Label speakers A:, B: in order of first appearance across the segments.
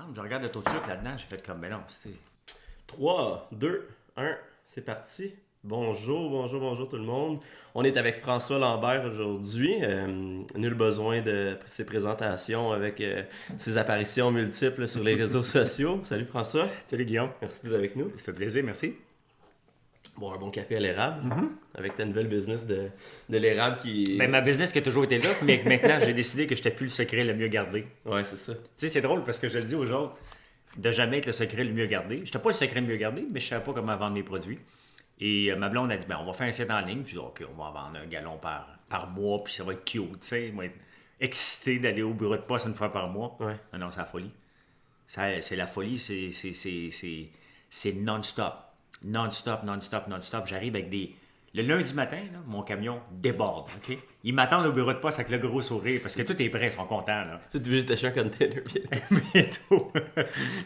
A: semble. Je regarde le taux de sucre là-dedans, j'ai fait comme, ben non, c'était...
B: 3, 2, 1, c'est parti. Bonjour tout le monde. On est avec François Lambert aujourd'hui. Nul besoin de ses présentations avec ses apparitions multiples sur les réseaux sociaux. Salut François.
A: Salut Guillaume.
B: Merci d'être avec nous.
A: Ça fait plaisir, merci.
B: Bon, un bon café à l'érable avec ta nouvelle business de l'érable qui...
A: Ben, ma business qui a toujours été là, mais maintenant, j'ai décidé que je n'étais plus le secret le mieux gardé.
B: Ouais, c'est ça.
A: Tu sais, c'est drôle parce que je le dis aux autres de jamais être le secret le mieux gardé. Je n'étais pas le secret le mieux gardé, mais je ne savais pas comment vendre mes produits. Et ma blonde a dit, ben, on va faire un site en ligne. Puis je dis, OK, on va en vendre un gallon par mois, puis ça va être cute. Tu sais, moi, être excité d'aller au bureau de poste une fois par mois.
B: Ouais.
A: Non, c'est la folie. C'est la folie, c'est non-stop. Non-stop. J'arrive avec des... Le lundi matin, là, mon camion déborde, OK? Ils m'attendent au bureau de poste avec le gros sourire parce que tout est prêt, ils sont contents, là.
B: Tu sais, tu veux juste acheter un container.
A: Bientôt.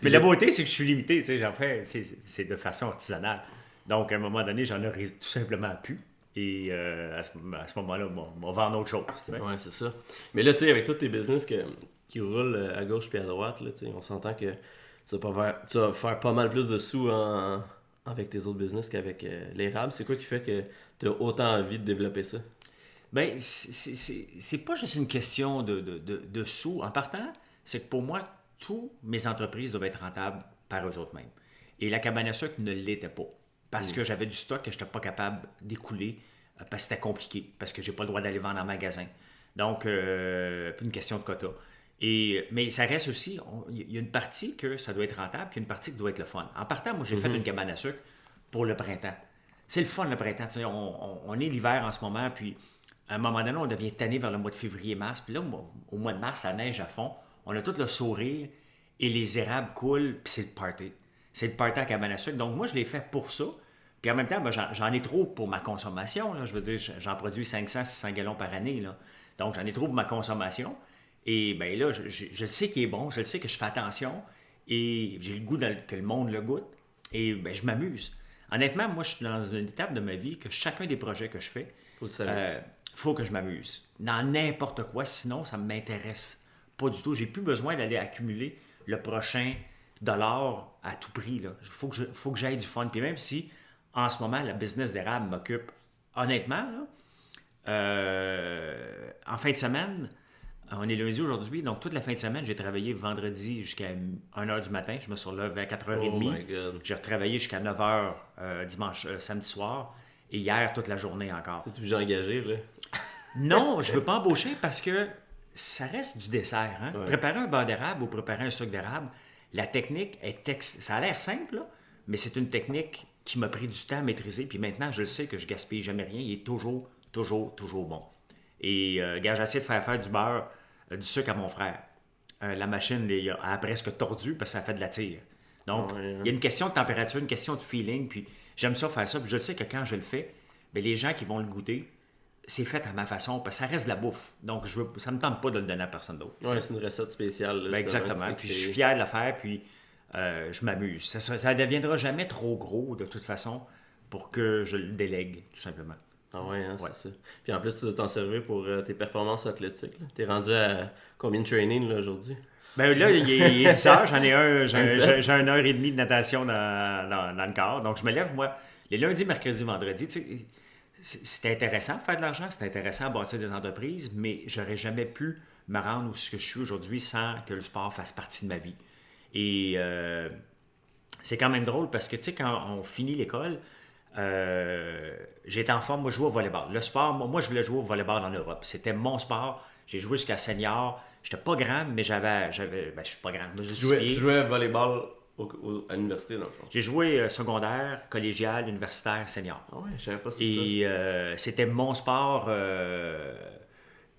A: Mais la beauté, c'est que je suis limité, tu sais, j'en fais, c'est de façon artisanale. Donc, à un moment donné, j'en aurais tout simplement plus. Et à ce moment-là, on va vendre autre chose. Tu sais.
B: Ouais, c'est ça. Mais là, tu sais, avec tous tes business qui roulent à gauche puis à droite, là, tu sais, on s'entend que tu vas faire pas mal plus de sous avec tes autres business qu'avec l'érable. C'est quoi qui fait que tu as autant envie de développer ça?
A: Bien, c'est pas juste une question de sous. En partant, c'est que pour moi, toutes mes entreprises doivent être rentables par eux-mêmes. Et la cabane à sucre ne l'était pas. Parce que j'avais du stock que je n'étais pas capable d'écouler, parce que c'était compliqué, parce que j'ai pas le droit d'aller vendre en magasin. Donc, une question de quota. Mais ça reste aussi, il y a une partie que ça doit être rentable, puis une partie qui doit être le fun. En partant, moi, j'ai fait une cabane à sucre pour le printemps. C'est le fun, le printemps. Tu sais, on est l'hiver en ce moment, puis à un moment donné, on devient tanné vers le mois de février-mars. Puis là, au mois de mars, la neige à fond. On a tout le sourire et les érables coulent, puis c'est le party. C'est le party à cabane à sucre. Donc, moi, je l'ai fait pour ça. Puis en même temps, ben, j'en ai trop pour ma consommation. Là. Je veux dire, j'en produis 500-600 gallons par année. Là. Donc, j'en ai trop pour ma consommation. Et bien là, je sais qu'il est bon. Je sais que je fais attention. Et j'ai le goût que le monde le goûte. Et ben, je m'amuse. Honnêtement, moi, je suis dans une étape de ma vie que chacun des projets que je fais, faut que je m'amuse. Dans n'importe quoi. Sinon, ça ne m'intéresse pas du tout. J'ai plus besoin d'aller accumuler le prochain dollar à tout prix. Il faut que j'aille du fun. Puis même si, en ce moment, la business d'érable m'occupe, honnêtement, là, en fin de semaine, on est lundi aujourd'hui, donc toute la fin de semaine, j'ai travaillé vendredi jusqu'à 1h du matin. Je me suis relevé à 4h30.
B: Oh my God.
A: J'ai retravaillé jusqu'à 9h samedi soir. Et hier, toute la journée encore.
B: T'es obligé d'engager, là?
A: Non, je ne veux pas embaucher parce que ça reste du dessert. Hein?
B: Ouais.
A: Préparer un beurre d'érable ou préparer un sucre d'érable, la technique ça a l'air simple, là, mais c'est une technique qui m'a pris du temps à maîtriser. Puis maintenant, je le sais que je gaspille jamais rien. Il est toujours bon. Et gars, j'ai essayé de faire du beurre, du sucre à mon frère. La machine elle a presque tordu parce que ça fait de la tire. Donc, il y a une question de température, une question de feeling. Puis j'aime ça faire ça. Puis je sais que quand je le fais, bien, les gens qui vont le goûter, c'est fait à ma façon, parce que ça reste de la bouffe. Donc, ça ne me tente pas de le donner à personne d'autre.
B: Ouais, c'est une recette spéciale. Là,
A: Ben, exactement. Puis je suis fier de la faire, puis je m'amuse. Ça ne deviendra jamais trop gros, de toute façon, pour que je le délègue, tout simplement.
B: Ah ouais, hein, c'est ça. Puis en plus, tu dois t'en servir pour tes performances athlétiques. Là. T'es rendu à combien de training là, aujourd'hui?
A: Ben là, il est 10 heures, j'ai 1h30 de natation dans le corps. Donc, je me lève, moi, les lundis, mercredis, vendredis, tu sais, c'est intéressant de faire de l'argent, c'est intéressant de bâtir des entreprises, mais j'aurais jamais pu me rendre où je suis aujourd'hui sans que le sport fasse partie de ma vie. Et c'est quand même drôle parce que, tu sais, quand on finit l'école, j'étais en forme, moi je jouais au volleyball. Le sport, moi je voulais jouer au volleyball en Europe. C'était mon sport. J'ai joué jusqu'à senior. J'étais pas grand, mais ben je suis pas grand.
B: Tu jouais à volleyball à l'université, dans le fond.
A: J'ai joué secondaire, collégial, universitaire, senior.
B: Ah ouais, je savais pas ça.
A: Et c'était mon sport.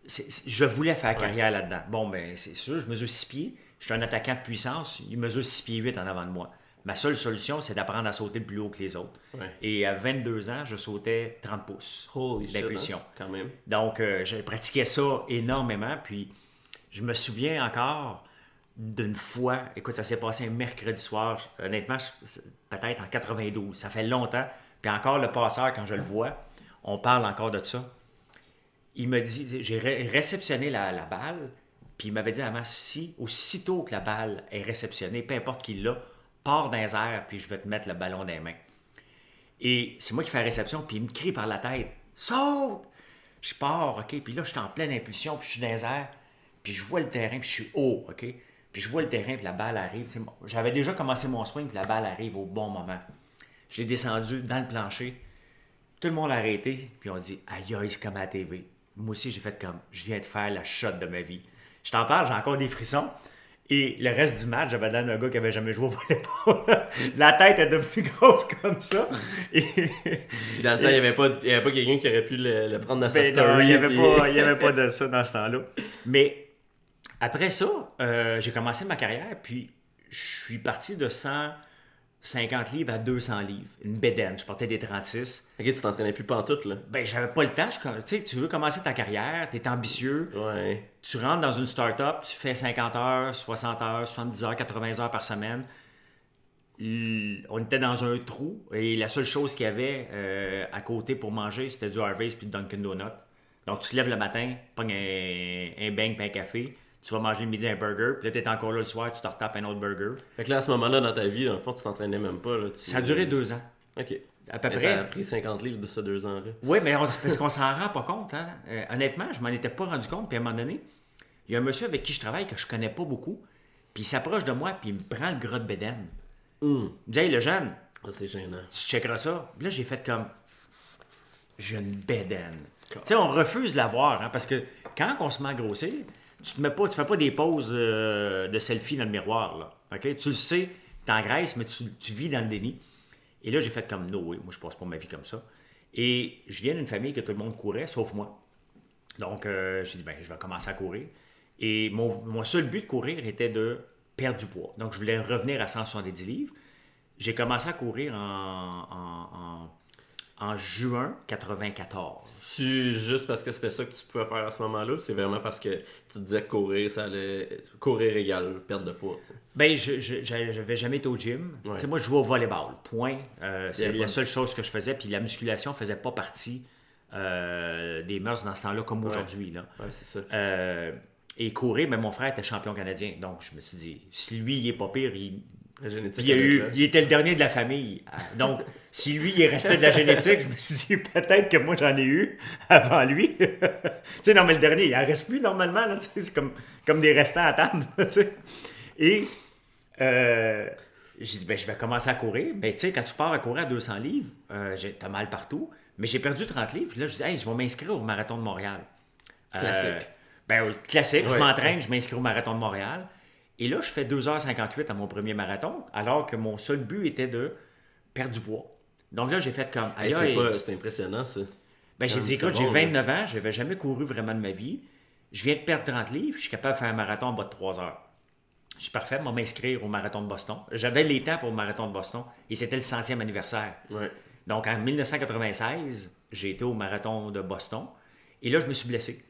A: Je voulais faire carrière là-dedans. Bon, ben c'est sûr, je mesure 6 pieds. Je suis un attaquant de puissance. Il mesure 6 pieds 8 en avant de moi. Ma seule solution, c'est d'apprendre à sauter plus haut que les autres.
B: Ouais.
A: Et à 22 ans, je sautais 30 pouces d'impulsion.
B: Hein, quand même.
A: Donc, j'ai pratiqué ça énormément. Puis, je me souviens encore d'une fois, écoute, ça s'est passé un mercredi soir, honnêtement, peut-être en 92. Ça fait longtemps. Puis encore, le passeur, quand je le vois, on parle encore de ça. Il me dit, j'ai réceptionné la balle, Puis il m'avait dit avant, si aussitôt que la balle est réceptionnée, peu importe qui l'a, pars dans les airs, puis je vais te mettre le ballon dans les mains. Et c'est moi qui fais la réception, puis il me crie par la tête, saute! Je pars, OK? Puis là, je suis en pleine impulsion, puis je suis dans les airs, puis je vois le terrain, puis je suis haut, OK? Puis je vois le terrain, puis la balle arrive. J'avais déjà commencé mon swing, puis la balle arrive au bon moment. Je l'ai descendu dans le plancher. Tout le monde a arrêté, puis on dit, aïe, aïe, c'est comme à la TV. Moi aussi, j'ai fait comme, je viens de faire la shot de ma vie. Je t'en parle, j'ai encore des frissons. Et le reste du match, j'avais l'air d'un gars qui avait jamais joué au volleyball. La tête est devenue grosse comme ça. Et...
B: Dans le temps, il n'y avait pas quelqu'un qui aurait pu le prendre dans sa story.
A: Non, il n'y avait pas de ça dans ce temps-là. Mais après ça, j'ai commencé ma carrière, puis je suis parti de 150 livres à 200 livres. Une bédaine, je portais des 36.
B: Ok, tu t'entraînais plus pantoute, là.
A: Ben, j'avais pas le temps. Tu sais, tu veux commencer ta carrière, tu es ambitieux.
B: Ouais.
A: Tu rentres dans une start-up, tu fais 50 heures, 60 heures, 70 heures, 80 heures par semaine. On était dans un trou et la seule chose qu'il y avait à côté pour manger, c'était du Harvey's puis du Dunkin' Donuts. Donc, tu te lèves le matin, pognes un bang puis un café, tu vas manger le midi un burger, puis là, tu es encore là le soir, tu te retapes un autre burger.
B: Fait que là, à ce moment-là, dans ta vie, dans le fond, tu t'entraînais même pas. Là,
A: Ça a duré 2 ans.
B: OK.
A: À peu
B: Mais
A: près.
B: ça a pris 50 livres de ces 2 ans-là.
A: Oui, mais parce qu'on s'en rend pas compte. Hein? Honnêtement, je m'en étais pas rendu compte. Puis à un moment donné, il y a un monsieur avec qui je travaille que je connais pas beaucoup. Puis il s'approche de moi, puis il me prend le gras de bédaine. Il me dit, hey, le jeune,
B: C'est gênant.
A: tu checkeras ça. Puis là, j'ai fait comme, j'ai une bédaine. Tu sais, on refuse de la voir, hein, parce que quand on se met à grossir, tu fais pas des poses de selfie dans le miroir. Là, okay? Tu le sais, t'engraisses, mais tu vis dans le déni. Et là, j'ai fait comme, no way, moi, je passe pas ma vie comme ça. Et je viens d'une famille que tout le monde courait, sauf moi. Donc, j'ai dit, ben, je vais commencer à courir. Et mon seul but de courir était de perdre du poids. Donc, je voulais revenir à 170 livres. J'ai commencé à courir en juin 94.
B: C'est juste parce que c'était ça que tu pouvais faire à ce moment-là, ou c'est vraiment parce que tu te disais que courir, ça allait... Courir égale perte de poids, tu sais?
A: Ben, j'avais jamais été au gym.
B: Ouais.
A: Tu sais, moi, je jouais au volleyball, point. C'est
B: Yeah,
A: la seule chose que je faisais. Puis la musculation faisait pas partie des mœurs dans ce temps-là, comme aujourd'hui. Là.
B: Ouais, c'est ça.
A: Et courir, mais mon frère était champion canadien. Donc, je me suis dit, si lui, il est pas pire,
B: La génétique.
A: il était le dernier de la famille. Donc, si lui, il est resté de la génétique, je me suis dit, peut-être que moi, j'en ai eu avant lui. Tu sais, non, mais le dernier, il en reste plus normalement. Là, c'est comme des restants à table. Tu sais. Et j'ai dit, ben, je vais commencer à courir. Ben, tu sais, quand tu pars à courir à 200 livres, t'as mal partout. Mais j'ai perdu 30 livres. Là, je dis, hey, je vais m'inscrire au marathon de Montréal.
B: Classique.
A: Classique.
B: Ouais.
A: Je m'entraîne, je m'inscris au marathon de Montréal. Et là, je fais 2h58 à mon premier marathon, alors que mon seul but était de perdre du poids. Donc là, j'ai fait comme...
B: Hey, c'est impressionnant, ça.
A: Ben, j'ai dit, écoute, j'ai 29 ans, je n'avais jamais couru vraiment de ma vie. Je viens de perdre 30 livres, je suis capable de faire un marathon en bas de 3 heures. Je suis parfait, je vais m'inscrire au marathon de Boston. J'avais les temps pour le marathon de Boston, et c'était le 100e anniversaire.
B: Ouais.
A: Donc, en 1996, j'ai été au marathon de Boston, et là, je me suis blessé.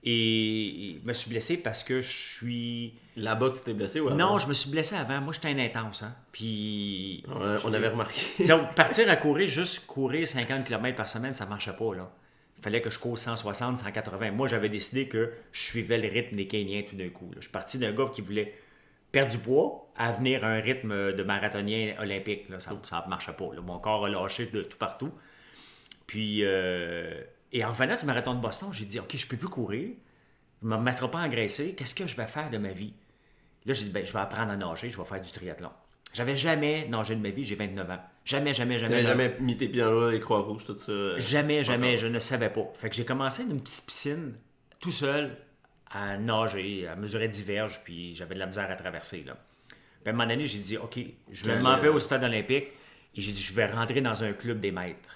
A: Et je me suis blessé parce que je suis...
B: Là-bas que tu t'es blessé ou avant?
A: Non, je me suis blessé avant. Moi, j'étais un intense. Hein? Puis...
B: On avait remarqué.
A: Donc, partir à courir, juste courir 50 km par semaine, ça ne marchait pas. Là. Il fallait que je cours 160, 180. Moi, j'avais décidé que je suivais le rythme des Kenyans tout d'un coup. Là. Je suis parti d'un gars qui voulait perdre du poids à venir à un rythme de marathonien olympique. Là. Ça ne marchait pas. Là. Mon corps a lâché de tout partout. Puis... Et en revenant du marathon de Boston, j'ai dit, OK, je ne peux plus courir. Je ne me mettrai pas à engraisser. Qu'est-ce que je vais faire de ma vie? Là, j'ai dit, ben, je vais apprendre à nager, je vais faire du triathlon. J'avais jamais nagé de ma vie, j'ai 29 ans. Jamais.
B: T'avais jamais mis tes pieds dans l'eau, les croix rouges, tout ça?
A: Jamais, je ne savais pas. Fait que j'ai commencé dans une petite piscine, tout seul, à nager, à mesurer 10 verges, puis j'avais de la misère à traverser. Là. Puis à un moment donné, j'ai dit, OK, je m'en vais au stade olympique, et j'ai dit, je vais rentrer dans un club des maîtres.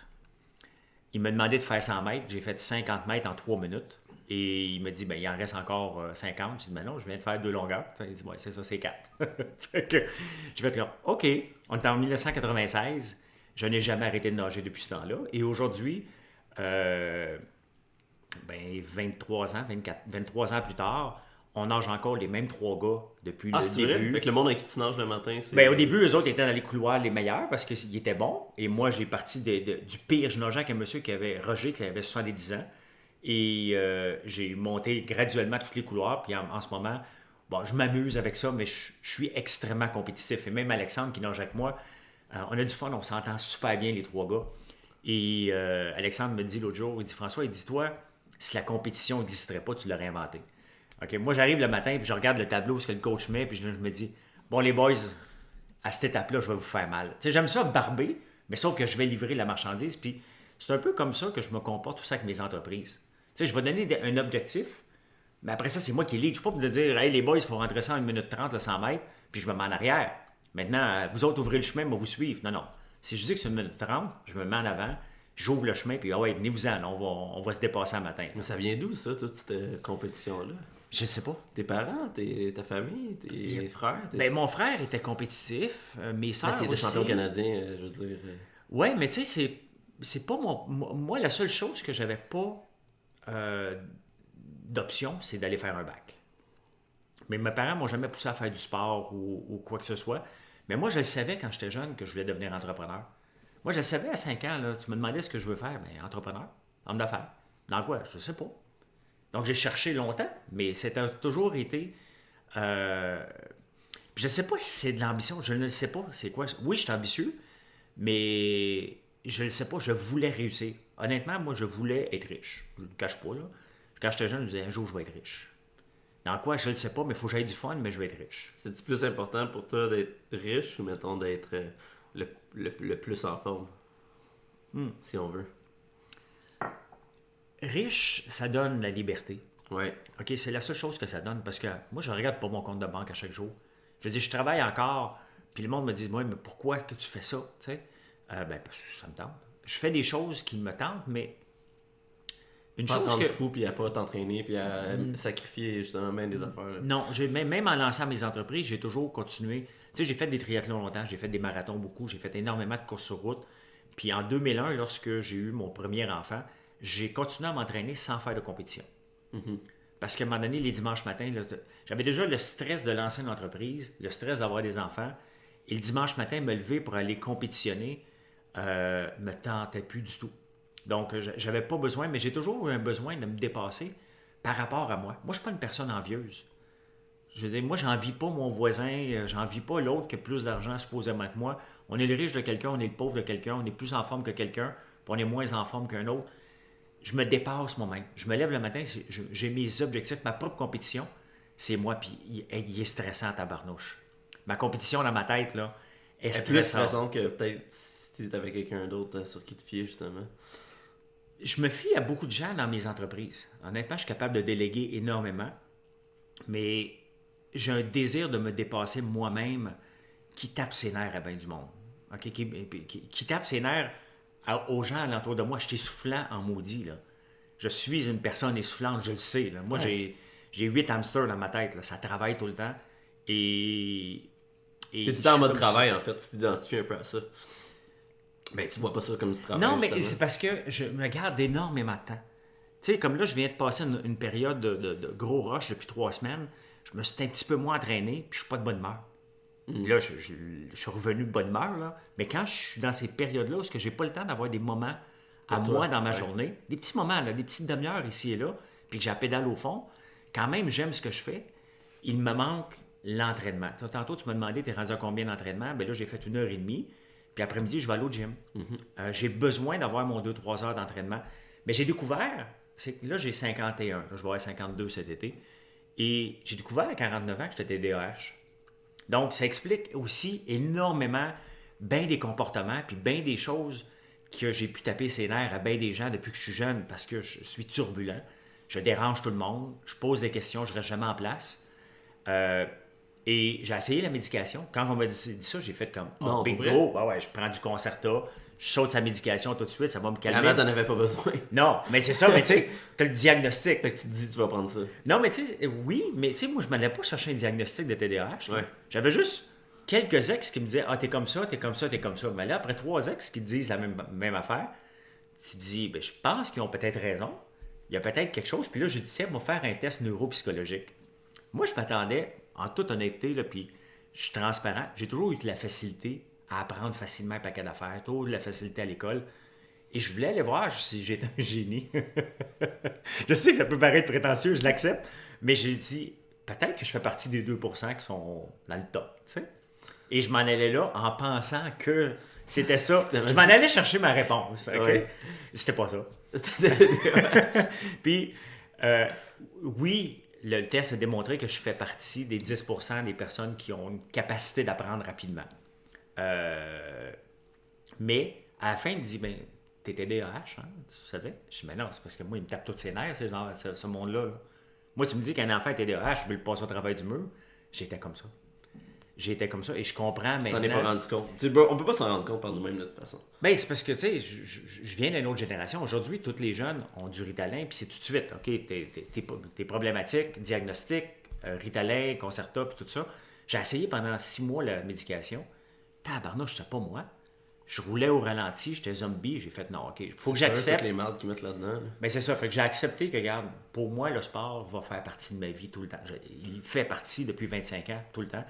A: Il m'a demandé de faire 100 mètres. J'ai fait 50 mètres en 3 minutes. Et il m'a dit, ben, il en reste encore 50. J'ai dit, mais non, je viens de faire 2 longueurs. Il dit, ouais, c'est ça, c'est 4. Fait que j'ai fait, OK, on est en 1996. Je n'ai jamais arrêté de nager depuis ce temps-là. Et aujourd'hui, 23 ans plus tard, on nage encore les mêmes 3 gars depuis le
B: c'est vrai?
A: début.
B: Avec le monde avec qui tu nages le matin, c'est...
A: Ben, au début, eux autres étaient dans les couloirs les meilleurs parce qu'ils étaient bons. Et moi, j'ai parti du pire. Je nageais avec un monsieur Roger, qui avait 70 ans. Et j'ai monté graduellement tous les couloirs. Puis en ce moment, bon, je m'amuse avec ça, mais je suis extrêmement compétitif. Et même Alexandre qui nage avec moi, on a du fun, on s'entend super bien les trois gars. Et Alexandre me dit l'autre jour, il dit François, il dit toi, si la compétition n'existerait pas, tu l'aurais inventé. Ok, moi j'arrive le matin, puis je regarde le tableau, ce que le coach met, puis je me dis, bon les boys, à cette étape-là, je vais vous faire mal. Tu sais, j'aime ça barber, mais sauf que je vais livrer la marchandise, puis c'est un peu comme ça que je me comporte tout ça avec mes entreprises. Tu sais, je vais donner un objectif, mais après ça, c'est moi qui lead. Je ne suis pas pour dire, hey les boys, il faut rentrer ça en 1 minute 30, le 100 mètres, puis je me mets en arrière. Maintenant, vous autres, ouvrez le chemin, moi, vous suivre. Non, non. Si je dis que c'est 1 minute 30, je me mets en avant, j'ouvre le chemin, puis ah ouais, venez-vous-en, on va se dépasser un matin.
B: Mais ça vient d'où, ça, toute cette compétition-là?
A: Je sais pas.
B: Tes parents, ta famille, tes frères?
A: Ben, mon frère était compétitif, mes sœurs
B: c'est
A: aussi.
B: des champions canadiens, je veux dire.
A: Ouais, mais tu sais, c'est pas moi, la seule chose que j'avais pas d'option, c'est d'aller faire un bac. Mais mes parents m'ont jamais poussé à faire du sport ou quoi que ce soit. Mais moi, je le savais quand j'étais jeune que je voulais devenir entrepreneur. Moi, je le savais à 5 ans, là, tu me demandais ce que je veux faire. Mais entrepreneur, homme d'affaires. Dans quoi? Je sais pas. Donc, j'ai cherché longtemps, mais c'était toujours été... je ne sais pas si c'est de l'ambition, je ne sais pas c'est quoi. Oui, je suis ambitieux, mais je ne sais pas, je voulais réussir. Honnêtement, moi, je voulais être riche. Je ne le cache pas, là. Quand j'étais jeune, je me disais, un jour, je vais être riche. Dans quoi, je ne sais pas, mais il faut que j'aie du fun, mais je vais être riche.
B: C'est-tu plus important pour toi d'être riche ou, mettons, d'être le plus en forme? Si on veut.
A: Riche, ça donne la liberté.
B: Ouais.
A: OK, c'est la seule chose que ça donne, parce que moi, je ne regarde pas mon compte de banque à chaque jour. Je dis, je travaille encore, puis le monde me dit, moi, mais pourquoi que tu fais ça? Tu sais? Parce que ça me tente. Je fais des choses qui me tentent, mais une
B: Pas
A: chose
B: te rendre
A: que...
B: fou, puis à pas t'entraîner, puis à sacrifier justement même des affaires. Là.
A: Non, même en lançant mes entreprises, j'ai toujours continué. Tu sais, j'ai fait des triathlons longtemps, j'ai fait des marathons beaucoup, j'ai fait énormément de courses sur route. Puis en 2001, lorsque j'ai eu mon premier enfant, j'ai continué à m'entraîner sans faire de compétition. Parce qu'à un moment donné, les dimanches matins, là, j'avais déjà le stress de lancer une entreprise, le stress d'avoir des enfants. Et le dimanche matin, me lever pour aller compétitionner me tentait plus du tout. Donc, j'avais pas besoin, mais j'ai toujours eu un besoin de me dépasser par rapport à moi. Moi, je ne suis pas une personne envieuse. Je veux dire, moi, j'envie pas mon voisin, j'envie pas l'autre qui a plus d'argent supposément que moi. On est le riche de quelqu'un, on est le pauvre de quelqu'un, on est plus en forme que quelqu'un, puis on est moins en forme qu'un autre. Je me dépasse moi-même. Je me lève le matin, j'ai mes objectifs, ma propre compétition, c'est moi, puis il est stressant à tabarnouche. Ma compétition dans ma tête, là, est stressante.
B: Plus stressante que peut-être si tu es avec quelqu'un d'autre sur qui te fier, justement.
A: Je me fie à beaucoup de gens dans mes entreprises. Honnêtement, je suis capable de déléguer énormément, mais j'ai un désir de me dépasser moi-même qui tape ses nerfs à bien du monde. Okay? Qui tape ses nerfs aux gens alentour de moi. Je suis essoufflant en maudit. Là. Je suis une personne essoufflante, je le sais. Là. Moi, j'ai 8 hamsters dans ma tête. Là. Ça travaille tout le temps. Et
B: t'es tout le temps en mode travail, en fait. Tu t'identifies un peu à ça. Ben, tu vois pas ça comme du travail.
A: Non, mais
B: justement.
A: c'est parce que je me garde énormément de temps. Tu sais, comme là, je viens de passer une période de gros rush depuis 3 semaines. Je me suis un petit peu moins entraîné, puis je suis pas de bonne humeur. Là, je suis revenu de bonne humeur, là. Mais quand je suis dans ces périodes-là, où j'ai pas le temps d'avoir des moments à moi dans ma journée, des petits moments, là, des petites demi-heures ici et là, puis que j'ai la pédale au fond, quand même, j'aime ce que je fais, il me manque l'entraînement. Tantôt, tu m'as demandé, t'es rendu à combien d'entraînement? Ben là, j'ai fait 1h30, puis après-midi, je vais aller au gym. J'ai besoin d'avoir mon 2-3 heures d'entraînement. Mais j'ai découvert, c'est que là, j'ai 51, là, je vais avoir 52 cet été, et j'ai découvert à 49 ans que j'étais TDAH. Donc, ça explique aussi énormément bien des comportements puis bien des choses que j'ai pu taper ses nerfs à bien des gens depuis que je suis jeune parce que je suis turbulent. Je dérange tout le monde. Je pose des questions, je ne reste jamais en place. Et j'ai essayé la médication. Quand on m'a dit ça, j'ai fait comme
B: Non,
A: bingo, ouais, je prends du Concerta, je saute sa médication tout de suite, ça va me calmer.
B: Avant, t'en avais pas besoin.
A: Non, mais c'est ça, mais tu sais, t'as le diagnostic.
B: Fait que tu te dis, tu vas prendre ça.
A: Non, mais tu sais, oui, mais tu sais, moi, je m'allais pas chercher un diagnostic de TDAH.
B: Ouais.
A: J'avais juste quelques ex qui me disaient, ah, t'es comme ça, t'es comme ça, t'es comme ça. Mais là, après 3 ex qui te disent la même affaire, tu te dis, ben, je pense qu'ils ont peut-être raison. Il y a peut-être quelque chose. Puis là, j'ai dit, tiens, on va faire un test neuropsychologique. Moi, je m'attendais, en toute honnêteté, là, puis je suis transparent, j'ai toujours eu de la facilité à apprendre facilement un paquet d'affaires, toujours eu de la facilité à l'école. Et je voulais aller voir si j'étais un génie. Je sais que ça peut paraître prétentieux, je l'accepte, mais j'ai dit, peut-être que je fais partie des 2% qui sont dans le top, tu sais. Et je m'en allais là en pensant que c'était ça. Je m'en allais chercher ma réponse, OK?
B: Ouais.
A: C'était pas ça. Puis, oui, le test a démontré que je fais partie des 10% des personnes qui ont une capacité d'apprendre rapidement. Mais, à la fin, il me dit, ben, t'es TDAH, hein, tu savais? Je dis, mais non, c'est parce que moi, il me tape toutes ses nerfs, ce monde-là. Là. Moi, tu me dis qu'un enfant est TDAH, je veux le passer au travers du mur. J'étais comme ça. J'étais comme ça et je comprends maintenant.
B: Tu t'en es pas rendu compte. On peut pas s'en rendre compte par nous-mêmes de toute façon.
A: Ben, c'est parce que, tu sais, je viens d'une autre génération. Aujourd'hui, tous les jeunes ont du Ritalin, puis c'est tout de suite, OK, t'es problématique, diagnostic, Ritalin, Concerta, puis tout ça. J'ai essayé pendant 6 mois la médication. Tabarnouche, c'était pas moi. Je roulais au ralenti, j'étais zombie, j'ai fait non, OK, faut que j'accepte.
B: Toutes les mardes qu'ils mettent là-dedans. Là.
A: Ben c'est ça, fait que j'ai accepté que, regarde, pour moi, le sport va faire partie de ma vie tout le temps. Il fait partie depuis 25 ans, tout le temps,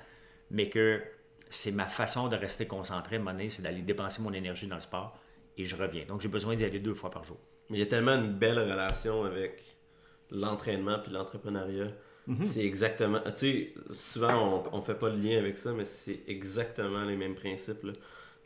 A: mais que c'est ma façon de rester concentré, à un moment donné, c'est d'aller dépenser mon énergie dans le sport et je reviens. Donc j'ai besoin d'y aller 2 fois par jour.
B: Mais il y a tellement une belle relation avec l'entraînement puis l'entrepreneuriat. C'est exactement... Tu sais, souvent on fait pas le lien avec ça, mais c'est exactement les mêmes principes, là.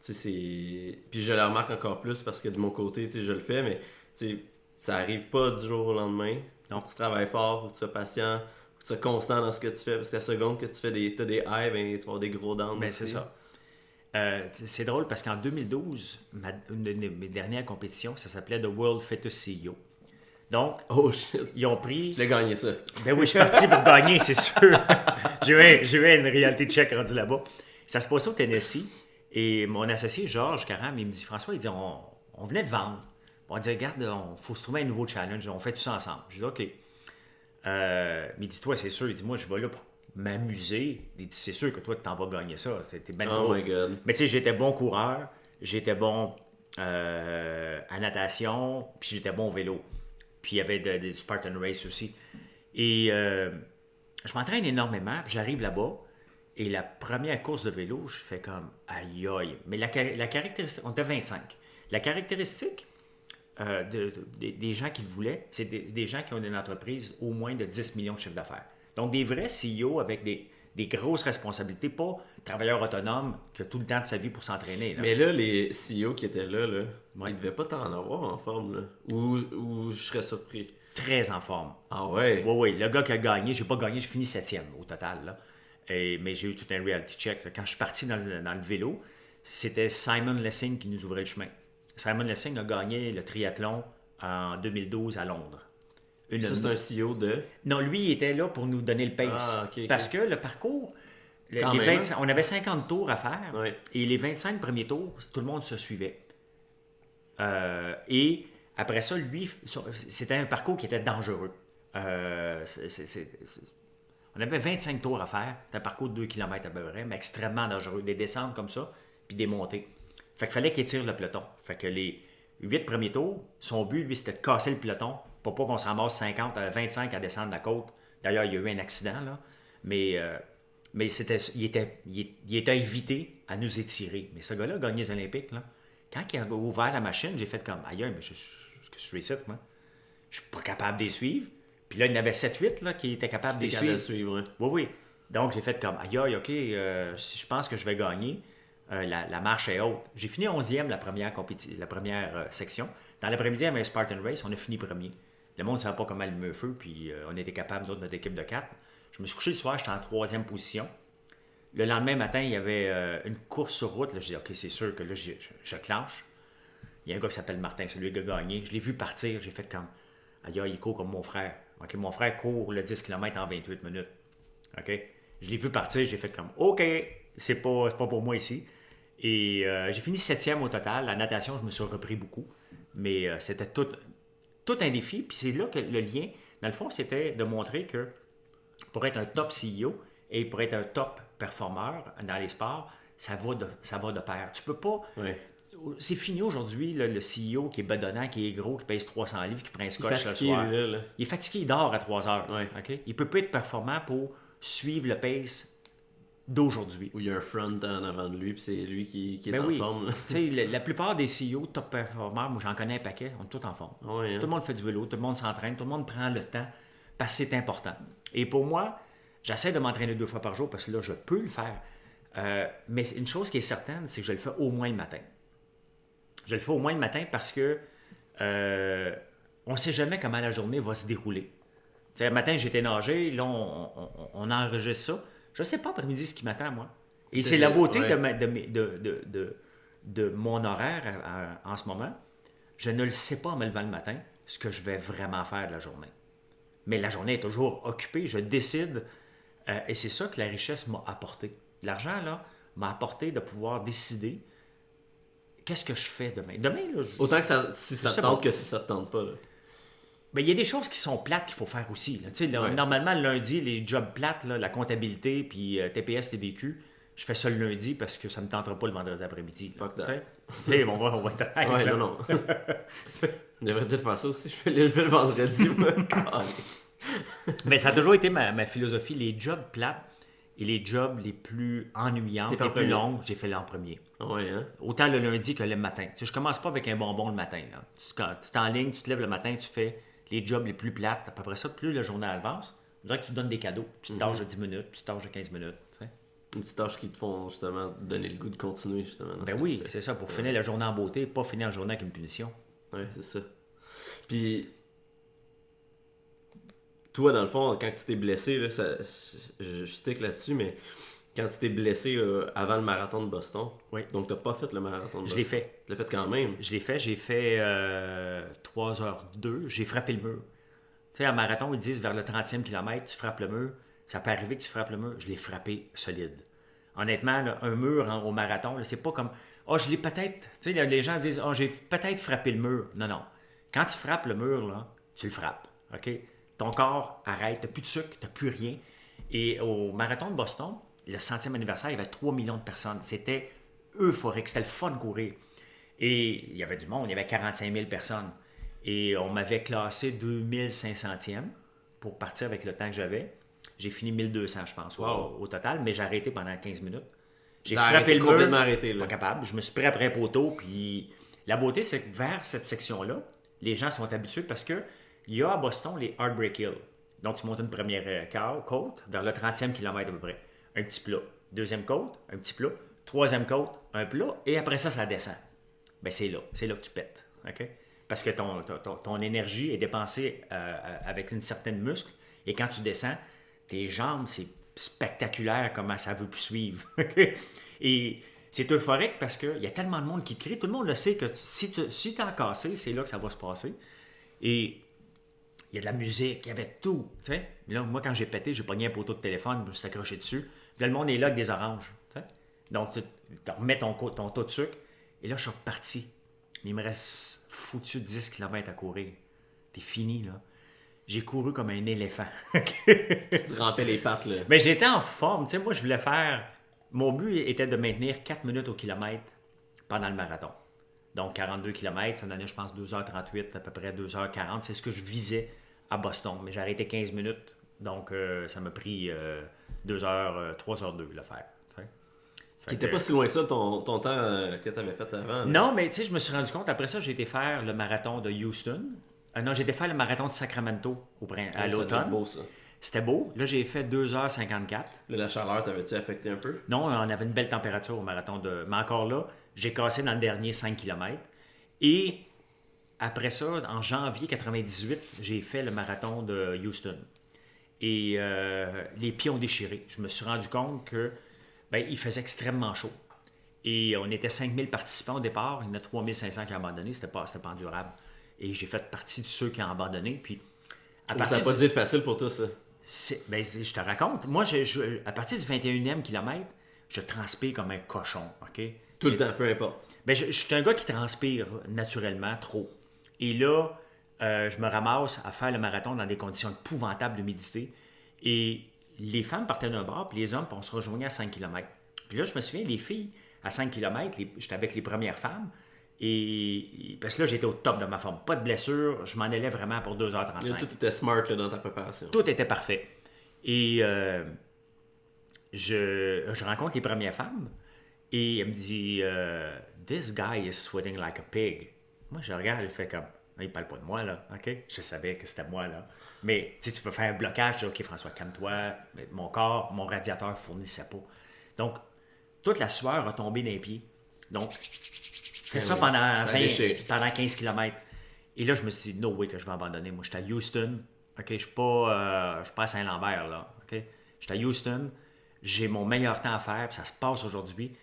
B: Tu sais, c'est... Puis je le remarque encore plus parce que de mon côté, tu sais, je le fais, mais tu sais, ça arrive pas du jour au lendemain. Donc tu travailles fort, faut que tu sois patient, faut que tu sois constant dans ce que tu fais, parce que la seconde que tu fais t'as des highs, ben, tu vas avoir des gros downs.
A: Ben, c'est ça. C'est drôle parce qu'en 2012, une de mes dernières compétitions, ça s'appelait The World Fittest CEO. Donc,
B: oh shit,
A: ils ont pris...
B: je l'ai gagné ça.
A: Ben oui, je suis parti pour gagner, c'est sûr. J'ai eu une réalité check rendu là-bas. Ça se passait au Tennessee. Et mon associé, Georges Caram, il me dit, François, il dit, on venait de vendre. On dit, regarde, il faut se trouver un nouveau challenge. On fait tout ça ensemble. Je dis, OK. Mais il dit, toi, c'est sûr. Il dit, moi, je vais là pour m'amuser. Il dit, c'est sûr que toi, tu t'en vas gagner ça. C'était ben trop.
B: Oh my God.
A: Mais tu sais, j'étais bon coureur. J'étais bon à natation. Puis j'étais bon au vélo. Puis il y avait des Spartan Race aussi. Et je m'entraîne énormément. Puis j'arrive là-bas. Et la première course de vélo, je fais comme aïe aïe. Mais la caractéristique, on était 25. La caractéristique des gens qui le voulaient, c'est des gens qui ont une entreprise au moins de 10 millions de chiffre d'affaires. Donc des vrais CEO avec des grosses responsabilités, pas travailleurs autonomes qui ont tout le temps de sa vie pour s'entraîner. Là.
B: Mais là, les CEO qui étaient là, ils devaient pas t'en avoir en forme. Là. Ou je serais surpris.
A: Très en forme.
B: Ah ouais?
A: Oui, oui. Le gars qui a gagné, j'ai pas gagné, j'ai fini 7e au total. Là. Mais j'ai eu tout un reality check. Quand je suis parti dans le vélo, c'était Simon Lessing qui nous ouvrait le chemin. Simon Lessing a gagné le triathlon en 2012 à Londres.
B: Ça, c'est un CEO de...
A: Non, lui, il était là pour nous donner le pace.
B: Ah, ok.
A: Parce que le parcours, on avait 50 tours à faire.
B: Ouais.
A: Et les 25 premiers tours, tout le monde se suivait. Et après ça, lui, c'était un parcours qui était dangereux. On avait 25 tours à faire. C'était un parcours de 2 km à peu près, mais extrêmement dangereux. Des descentes comme ça, puis des montées. Fait qu'il fallait qu'il tire le peloton. Fait que les 8 premiers tours, son but, lui, c'était de casser le peloton pour pas qu'on se ramasse 25 à descendre la côte. D'ailleurs, il y a eu un accident, là. Mais il était invité à nous étirer. Mais ce gars-là a gagné les Olympiques, là. Quand il a ouvert la machine, j'ai fait comme, aïe, mais je suis ici, moi. Je suis pas capable de les suivre. Puis là, il y en avait 7-8 là, qui étaient capables de les suivre.
B: Ouais.
A: Oui, oui. Donc, j'ai fait comme, aïe, OK, si je pense que je vais gagner, la marche est haute. J'ai fini 11e la première section. Dans l'après-midi, il y avait un Spartan Race, on a fini premier. Le monde ne savait pas comment allumer le feu, puis on était capable, nous autres, notre équipe de 4. Je me suis couché le soir, j'étais en 3e position. Le lendemain matin, il y avait une course sur route. Là, je dis, OK, c'est sûr que là, je clenche. Il y a un gars qui s'appelle Martin, c'est lui qui a gagné. Je l'ai vu partir, j'ai fait comme, aïe, il court comme mon frère. OK, mon frère court le 10 km en 28 minutes. OK? Je l'ai vu partir, j'ai fait comme, OK, c'est pas pour moi ici. Et j'ai fini 7e au total. La natation, je me suis repris beaucoup. Mais c'était tout un défi. Puis c'est là que le lien, dans le fond, c'était de montrer que pour être un top CEO et pour être un top performeur dans les sports, ça va de pair. Tu peux pas...
B: Ouais.
A: C'est fini aujourd'hui, le CEO qui est bedonnant, qui est gros, qui pèse 300 livres, qui prend un scotch
B: le
A: soir.
B: Là.
A: Il est fatigué, il dort à 3 heures.
B: Ouais.
A: Okay? Il ne peut pas être performant pour suivre le pace d'aujourd'hui.
B: Où il y a un front en avant de lui, puis c'est lui qui est
A: Ben
B: en
A: oui.
B: forme.
A: Tu sais, la plupart des CEO top performers, moi j'en connais un paquet, on est tous en forme.
B: Ouais, hein?
A: Tout le monde fait du vélo, tout le monde s'entraîne, tout le monde prend le temps parce que c'est important. Et pour moi, j'essaie de m'entraîner 2 fois par jour parce que là, je peux le faire. Mais une chose qui est certaine, c'est que je le fais au moins le matin. Je le fais au moins le matin parce que on ne sait jamais comment la journée va se dérouler. T'sais, le matin, j'étais nager, là, on enregistre ça. Je ne sais pas après-midi ce qui m'attend, moi. Et c'est la beauté de mon horaire en ce moment. Je ne le sais pas en me levant le matin ce que je vais vraiment faire de la journée. Mais la journée est toujours occupée. Je décide. Et c'est ça que la richesse m'a apporté. L'argent, là, m'a apporté de pouvoir décider qu'est-ce que je fais demain. Demain, là,
B: Autant que si ça te tente que si ça te tente pas. Là.
A: Ben, il y a des choses qui sont plates qu'il faut faire aussi. Là.
B: Ouais,
A: Normalement, le lundi, les jobs plates, là, la comptabilité, puis TPS, TVQ, je fais ça le lundi parce que ça ne me tentera pas le vendredi après-midi.
B: Fuck that.
A: On va être honnête,
B: Ouais,
A: là.
B: non. Je devrais peut-être faire ça aussi. Je fais le vendredi.
A: Mais ça a toujours été ma philosophie. Les jobs plates et les jobs les plus ennuyants, les plus longues, j'ai fait l'an premier.
B: Ouais, hein?
A: Autant le lundi que le matin. Je commence pas avec un bonbon le matin. Là. Quand tu es en ligne, tu te lèves le matin, tu fais les jobs les plus plates. Après ça, plus la journée avance, on dirait que tu te donnes des cadeaux. Tu te tâches de 10 minutes, tu te tâches de 15 minutes. T'sais.
B: Une petite tâche qui te font justement donner le goût de continuer justement.
A: Ben oui, c'est ça, pour finir la journée en beauté, pas finir la journée avec une punition.
B: Ouais, c'est ça. Puis, toi, dans le fond, quand tu t'es blessé, là, je stick là-dessus, mais quand tu t'es blessé avant le marathon de Boston,
A: oui.
B: Donc t'as pas fait le marathon de Boston.
A: Je l'ai fait.
B: Tu l'as fait quand même.
A: Je l'ai fait, j'ai fait 3h02, j'ai frappé le mur. Tu sais, en marathon, ils disent vers le 30e kilomètre, tu frappes le mur. Ça peut arriver que tu frappes le mur. Je l'ai frappé solide. Honnêtement, là, un mur au marathon, là, c'est pas comme je l'ai peut-être. Tu sais, les gens disent j'ai peut-être frappé le mur. Non, non. Quand tu frappes le mur, là, tu le frappes. OK? Ton corps arrête, t'as plus de sucre, t'as plus rien. Et au marathon de Boston, le 100e anniversaire, il y avait 3 millions de personnes. C'était euphorique, c'était le fun de courir. Et il y avait du monde, il y avait 45 000 personnes. Et on m'avait classé 2500e pour partir avec le temps que j'avais. J'ai fini 1200, je pense, au total, mais j'ai arrêté pendant 15 minutes. J'ai frappé le mur,
B: arrêté, là.
A: pas capable. Je me suis pris après un poteau, puis la beauté, c'est que vers cette section-là, les gens sont habitués parce que il y a à Boston les Heartbreak Hill. Donc, tu montes une première côte vers le 30e kilomètre à peu près. Un petit plat. Deuxième côte, un petit plat. Troisième côte, un plat. Et après ça, ça descend. Ben, c'est là que tu pètes. OK? Parce que ton énergie est dépensée avec une certaine muscle. Et quand tu descends, tes jambes, c'est spectaculaire comment ça veut plus suivre. Et c'est euphorique parce qu'il y a tellement de monde qui crie. Tout le monde le sait que si tu es en cassé, c'est là que ça va se passer. Et il y a de la musique, il y avait tout. T'sais? Là, moi, quand j'ai pété, j'ai pogné un poteau de téléphone, je me suis accroché dessus. Puis là, le monde est là avec des oranges. T'sais? Donc, tu remets ton taux de sucre. Et là, je suis reparti. Mais il me reste foutu 10 km à courir. T'es fini, là. J'ai couru comme un éléphant.
B: Tu te rampais les pattes, là.
A: Mais j'étais en forme. T'sais, moi, je voulais faire... Mon but était de maintenir 4 minutes au kilomètre pendant le marathon. Donc, 42 km, ça donnait, je pense, 2h38, à peu près 2h40. C'est ce que je visais à Boston. Mais j'ai arrêté 15 minutes. Donc, ça m'a pris 3h02 le faire.
B: Qui n'était pas si loin que ça, ton temps que tu avais fait avant. Là.
A: Non, mais tu sais, je me suis rendu compte. Après ça, j'ai été faire le marathon de Houston. Non, j'ai été faire le marathon de Sacramento à l'automne.
B: C'était beau, ça.
A: C'était beau. Là, j'ai fait 2h54.
B: Là, la chaleur, t'avais-tu affecté un peu?
A: Non, on avait une belle température au marathon de... Mais encore là, j'ai cassé dans le dernier 5 km. Et après ça, en janvier 98, j'ai fait le marathon de Houston. Et les pieds ont déchiré. Je me suis rendu compte que il faisait extrêmement chaud. Et on était 5000 participants au départ. Il y en a 3500 qui ont abandonné. C'était pas endurable. Et j'ai fait partie de ceux qui ont abandonné. Puis,
B: ça n'a pas dû être facile pour toi, ça?
A: Je te raconte. Moi, à partir du 21e kilomètre, je transpire comme un cochon. Okay?
B: Tout le temps, peu importe.
A: Je suis un gars qui transpire naturellement trop. Et là, je me ramasse à faire le marathon dans des conditions épouvantables d'humidité. Et les femmes partaient d'un bord, puis les hommes, puis on se rejoignait à 5 km. Puis là, je me souviens, les filles, à 5 km, j'étais avec les premières femmes. Et parce que là, j'étais au top de ma forme. Pas de blessure, je m'en allais vraiment pour 2h35.
B: Tout était smart là, dans ta préparation.
A: Tout était parfait. Et je rencontre les premières femmes et elle me dit This guy is sweating like a pig. Moi, je regarde, je fais comme il parle pas de moi, là, OK? Je savais que c'était moi, là. Mais tu veux faire un blocage, je dis, OK, François, calme-toi. Mais mon corps, mon radiateur ne fournissait pas. Donc, toute la sueur a tombé dans les pieds. Donc, fais ça pendant 15 km. Et là, je me suis dit, no way que je vais abandonner. Moi, j'étais à Houston. OK, je ne suis pas à Saint-Lambert, là. OK? J'étais à Houston. J'ai mon meilleur temps à faire, puis ça se passe aujourd'hui.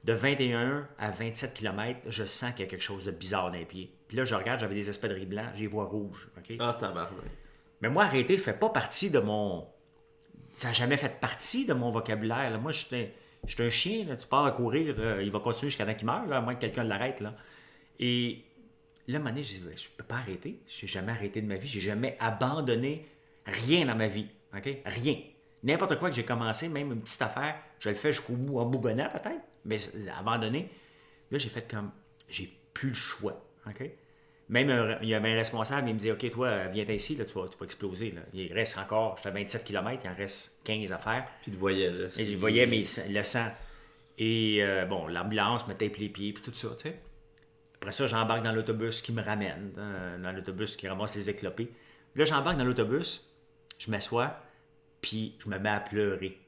A: De 21 à 27 km, je sens qu'il y a quelque chose de bizarre dans les pieds. Puis là, je regarde, j'avais des espadrilles blancs, j'ai les vois rouges. OK?
B: Ah, tabarnak.
A: Mais moi, arrêter ne fait pas partie de mon... Ça n'a jamais fait partie de mon vocabulaire. Là. Moi, je suis un chien. Là. Tu pars à courir, il va continuer jusqu'à temps qu'il meure, là, à moins que quelqu'un l'arrête. Là. Et là, à un moment donné, je dis, je peux pas arrêter. Je n'ai jamais arrêté de ma vie. J'ai jamais abandonné rien dans ma vie. OK? Rien. N'importe quoi que j'ai commencé, même une petite affaire, je le fais jusqu'au bout, en bougonnant peut-être, mais abandonné. Là, j'ai fait comme, j'ai plus le choix. OK? Même il y avait un responsable, il me dit, OK, toi, viens ici, là, tu vas exploser. Là. Il reste encore, j'étais à 27 km, il en reste 15 à faire.
B: Puis il te voyait, là.
A: Et il voyait le sang. Et bon, l'ambulance me tape les pieds, puis tout ça, tu sais. Après ça, j'embarque dans l'autobus qui me ramène, dans l'autobus qui ramasse les éclopés. Puis là, j'embarque dans l'autobus, je m'assois, puis je me mets à pleurer.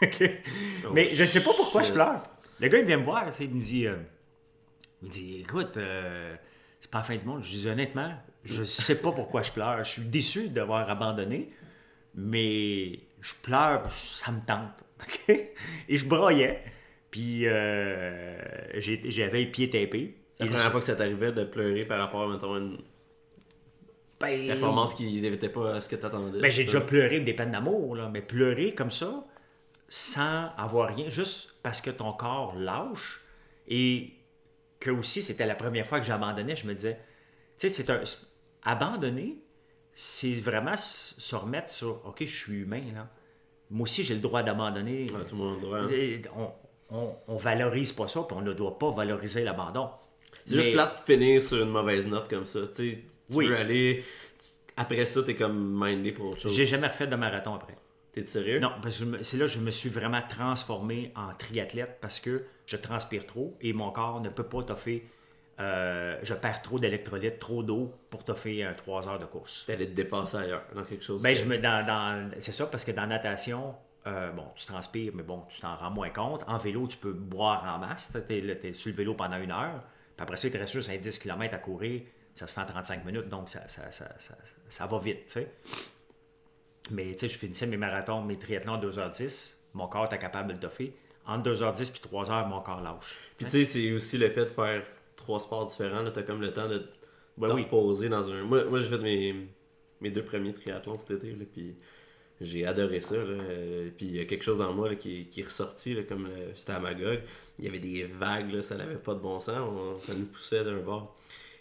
A: Okay?
B: Oh,
A: mais je sais pas pourquoi je pleure. Le gars, il vient me voir, il me dit, écoute, c'est pas la fin du monde. Je dis honnêtement, je sais pas pourquoi je pleure. Je suis déçu d'avoir abandonné, mais je pleure, ça me tente. Okay? Et je broyais, puis j'avais les pieds tapés.
B: C'est la première fois que ça t'arrivait de pleurer par rapport, mettons, à une performance qui n'était pas à ce que tu attendais.
A: Ben, j'ai déjà pleuré des peines d'amour, là, mais pleurer comme ça, sans avoir rien, juste parce que ton corps lâche, et que aussi c'était la première fois que j'abandonnais, je me disais, tu sais, abandonner, c'est vraiment se remettre sur, OK, je suis humain, là. Moi aussi, j'ai le droit d'abandonner.
B: Ouais, tout le monde a le droit. Hein.
A: On valorise pas ça, puis on ne doit pas valoriser l'abandon.
B: C'est juste plate de finir sur une mauvaise note comme ça. Tu veux aller... Après ça, t'es comme mindé pour autre chose.
A: J'ai jamais refait de marathon après.
B: T'es sérieux?
A: Non, parce que c'est là que je me suis vraiment transformé en triathlète parce que je transpire trop et mon corps ne peut pas toffer. Je perds trop d'électrolytes, trop d'eau pour toffer 3 heures de course.
B: T'allais te dépasser ailleurs, dans quelque chose.
A: Ben, c'est ça, parce que dans la natation, bon, tu transpires, mais bon, tu t'en rends moins compte. En vélo, tu peux boire en masse. T'es sur le vélo pendant 1 heure. Puis après ça, il te reste juste 10 km à courir. Ça se fait en 35 minutes, donc ça va vite, tu sais. Mais tu sais, je finissais mes marathons, mes triathlons en 2h10. Mon corps était capable de le toffer. Entre 2h10 puis 3h, mon corps lâche.
B: Puis tu sais, c'est aussi le fait de faire 3 sports différents. Là, t'as comme le temps de te reposer dans un... Moi, j'ai fait mes 2 premiers triathlons cet été, là, puis j'ai adoré ça. Là. Puis il y a quelque chose en moi là, qui est ressorti, là, comme c'était à Magog. Il y avait des vagues, là, ça n'avait pas de bon sens. Ça nous poussait d'un bord.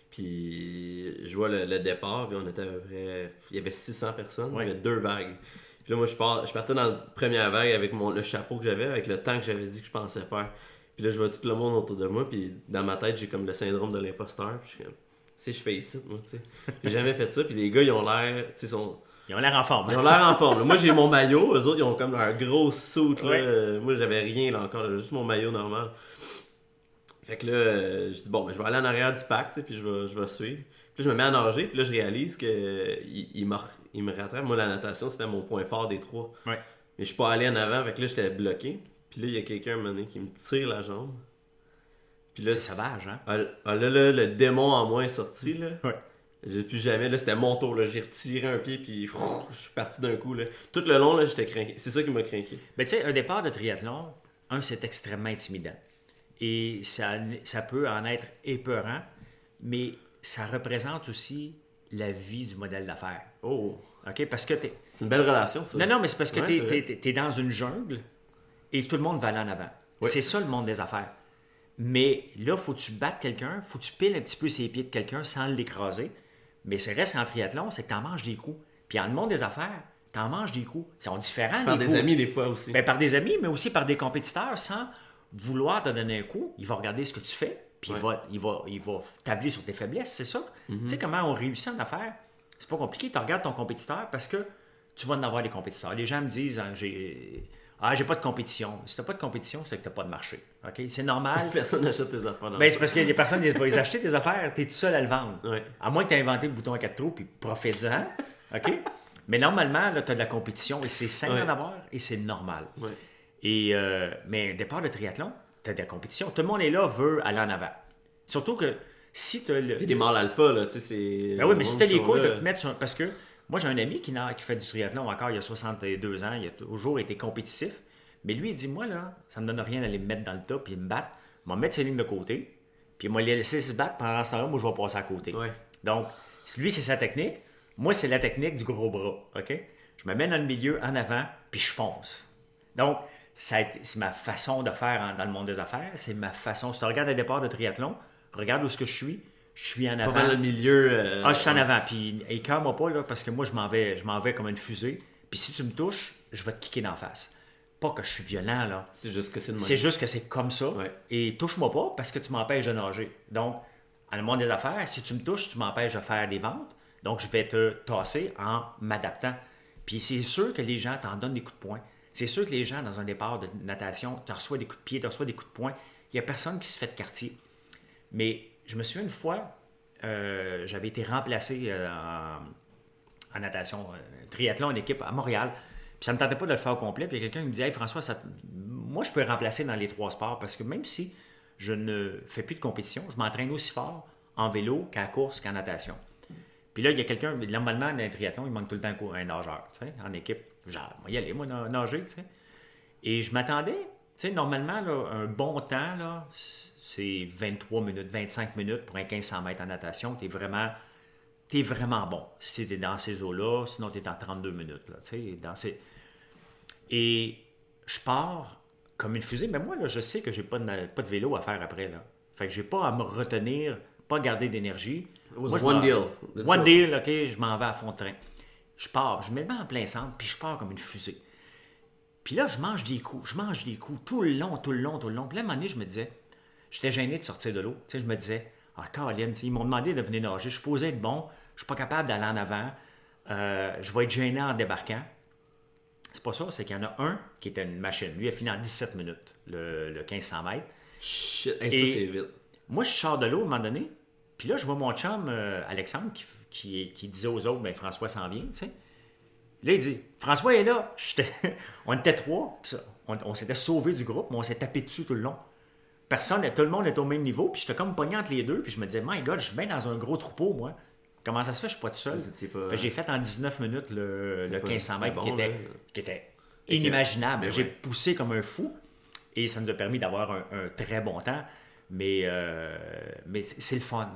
B: Puis je vois le départ, puis on était à peu près... Il y avait 600 personnes, il y avait 2 vagues. Puis là, moi, je partais dans la première vague avec le chapeau que j'avais, avec le temps que j'avais dit que je pensais faire. Puis là, je vois tout le monde autour de moi, puis dans ma tête, j'ai comme le syndrome de l'imposteur. Puis je suis comme, si je fais ici, moi, tu sais. J'ai jamais fait ça, puis les gars, ils ont l'air, tu sais,
A: Ils ont l'air en forme.
B: Ils ont l'air en forme. Là. Moi, j'ai mon maillot, eux autres, ils ont comme leur gros suit, là. Moi, j'avais rien, là, encore, juste mon maillot normal. Fait que là, je dis, bon, ben, je vais aller en arrière du pack, puis je vais suivre. Puis là, je me mets à nager, puis là, je réalise qu'il me rattrape. Moi, la natation, c'était mon point fort des 3.
A: Ouais.
B: Mais je suis pas allé en avant, fait que là, j'étais bloqué. Puis là, il y a quelqu'un, à un moment donné, qui me tire la jambe. Puis là,
A: c'est sauvage, hein?
B: Là, le démon en moi est sorti, là.
A: Ouais.
B: J'ai plus jamais, là, c'était mon tour, là. J'ai retiré un pied, puis je suis parti d'un coup, là. Tout le long, là, j'étais craqué. C'est ça qui m'a craqué.
A: Ben, tu sais, un départ de triathlon, c'est extrêmement intimidant. Et ça peut en être épeurant, mais ça représente aussi la vie du modèle d'affaires.
B: Oh!
A: OK? Parce que
B: c'est une belle relation, ça.
A: Non, mais c'est parce que t'es dans une jungle et tout le monde va aller en avant.
B: Oui.
A: C'est ça le monde des affaires. Mais là, faut que tu battes quelqu'un, faut que tu piles un petit peu ses pieds de quelqu'un sans l'écraser. Mais ce reste en triathlon, c'est que t'en manges des coups. Puis dans le monde des affaires, t'en manges des coups. Ils sont différents,
B: par
A: les
B: des
A: coups.
B: Amis, des fois aussi.
A: Ben, par des amis, mais aussi par des compétiteurs sans vouloir te donner un coup. Il va regarder ce que tu fais, puis il va tabler sur tes faiblesses, c'est ça. Tu sais comment on réussit en affaires? C'est pas compliqué. Tu regardes ton compétiteur parce que tu vas en avoir des compétiteurs. Les gens me disent, Ah, j'ai pas de compétition. Si t'as pas de compétition, c'est que t'as pas de marché. OK? C'est normal.
B: Personne n'achète tes affaires.
A: Ben, c'est parce que les personnes ne vont les acheter, tes affaires. T'es tout seul à le vendre.
B: Ouais.
A: À moins que t'aies inventé le bouton à 4 trous, puis profite-en. OK? Mais normalement, là, t'as de la compétition et c'est sain d'en avoir et c'est normal.
B: Ouais.
A: Mais départ de triathlon, t'as de la compétition. Tout le monde est là, veut aller en avant. Surtout que si t'as le...
B: Puis des mâles alpha, là, tu sais, c'est...
A: Ben oui, mais si t'as les couilles de
B: là.
A: te mettre sur... Parce que moi, j'ai un ami qui fait du triathlon encore il y a 62 ans. Il a toujours été compétitif. Mais lui, il dit, moi, là, ça me donne rien d'aller me mettre dans le tas puis me battre. Il va mettre ses lignes de côté. Puis il m'a laissé se battre. Pendant ce temps-là, moi, je vais passer à côté.
B: Ouais.
A: Donc, lui, c'est sa technique. Moi, c'est la technique du gros bras. OK? Je me mets dans le milieu, en avant, puis je fonce. Donc, c'est ma façon de faire dans le monde des affaires. C'est ma façon. Si tu regardes un départ de triathlon, regarde où est-ce que je suis en avant.
B: Pas mal le milieu.
A: Je suis en avant. Puis, écoeure-moi pas, là, parce que moi, je m'en vais comme une fusée. Puis, si tu me touches, je vais te kicker d'en face. Pas que je suis violent, là.
B: C'est juste que c'est de même.
A: C'est juste que c'est comme ça.
B: Ouais.
A: Et touche-moi pas parce que tu m'empêches de nager. Donc, dans le monde des affaires, si tu me touches, tu m'empêches de faire des ventes. Donc, je vais te tasser en m'adaptant. Puis, c'est sûr que les gens t'en donnent des coups de poing. C'est sûr que les gens, dans un départ de natation, tu reçois des coups de pied, tu reçois des coups de poing. Il n'y a personne qui se fait de quartier. Mais je me souviens une fois, j'avais été remplacé en natation, triathlon, en équipe à Montréal. Puis ça ne me tentait pas de le faire au complet. Puis il y a quelqu'un qui me dit, hey François, moi je peux remplacer dans les 3 sports parce que même si je ne fais plus de compétition, je m'entraîne aussi fort en vélo qu'en course qu'en natation. Puis là, il y a quelqu'un, normalement, dans un triathlon, il manque tout le temps un nageur, tu sais, en équipe. Genre, moi, y aller, moi, nager, tu sais. Et je m'attendais, tu sais, normalement, là, un bon temps, là, c'est 23 minutes, 25 minutes pour un 1500 mètres en natation. T'es vraiment bon si t'es dans ces eaux-là, sinon t'es en 32 minutes, là, tu sais, Et je pars comme une fusée, mais moi, là, je sais que j'ai pas de vélo à faire après, là. Fait que j'ai pas à me retenir, pas à garder d'énergie. Moi,
B: one deal.
A: One deal, OK, je m'en vais à fond de train. Je pars, je me mets en plein centre, puis je pars comme une fusée. Puis là, je mange des coups, tout le long. Puis là, à un moment donné, je me disais, j'étais gêné de sortir de l'eau. Tu sais, je me disais, Caroline, ils m'ont demandé de venir nager, je suis supposé être bon, je suis pas capable d'aller en avant, je vais être gêné en débarquant. C'est pas ça, c'est qu'il y en a un qui était une machine. Lui, il a fini en 17 minutes, le 1500 mètres.
B: Shit, ça,
A: Et
B: c'est vite.
A: Moi, je sors de l'eau à un moment donné, puis là, je vois mon chum Alexandre qui disait aux autres, ben François s'en vient, tu sais. Là, il dit, François est là. On était 3, on s'était sauvés du groupe, mais on s'est tapé dessus tout le long. Tout le monde est au même niveau, puis j'étais comme pogné entre les deux, puis je me disais, my God, je suis bien dans un gros troupeau, moi. Comment ça se fait, je suis pas tout seul? J'ai fait en 19 minutes le 1500 mètres qui était inimaginable. J'ai poussé comme un fou, et ça nous a permis d'avoir un très bon temps. Mais c'est le fun.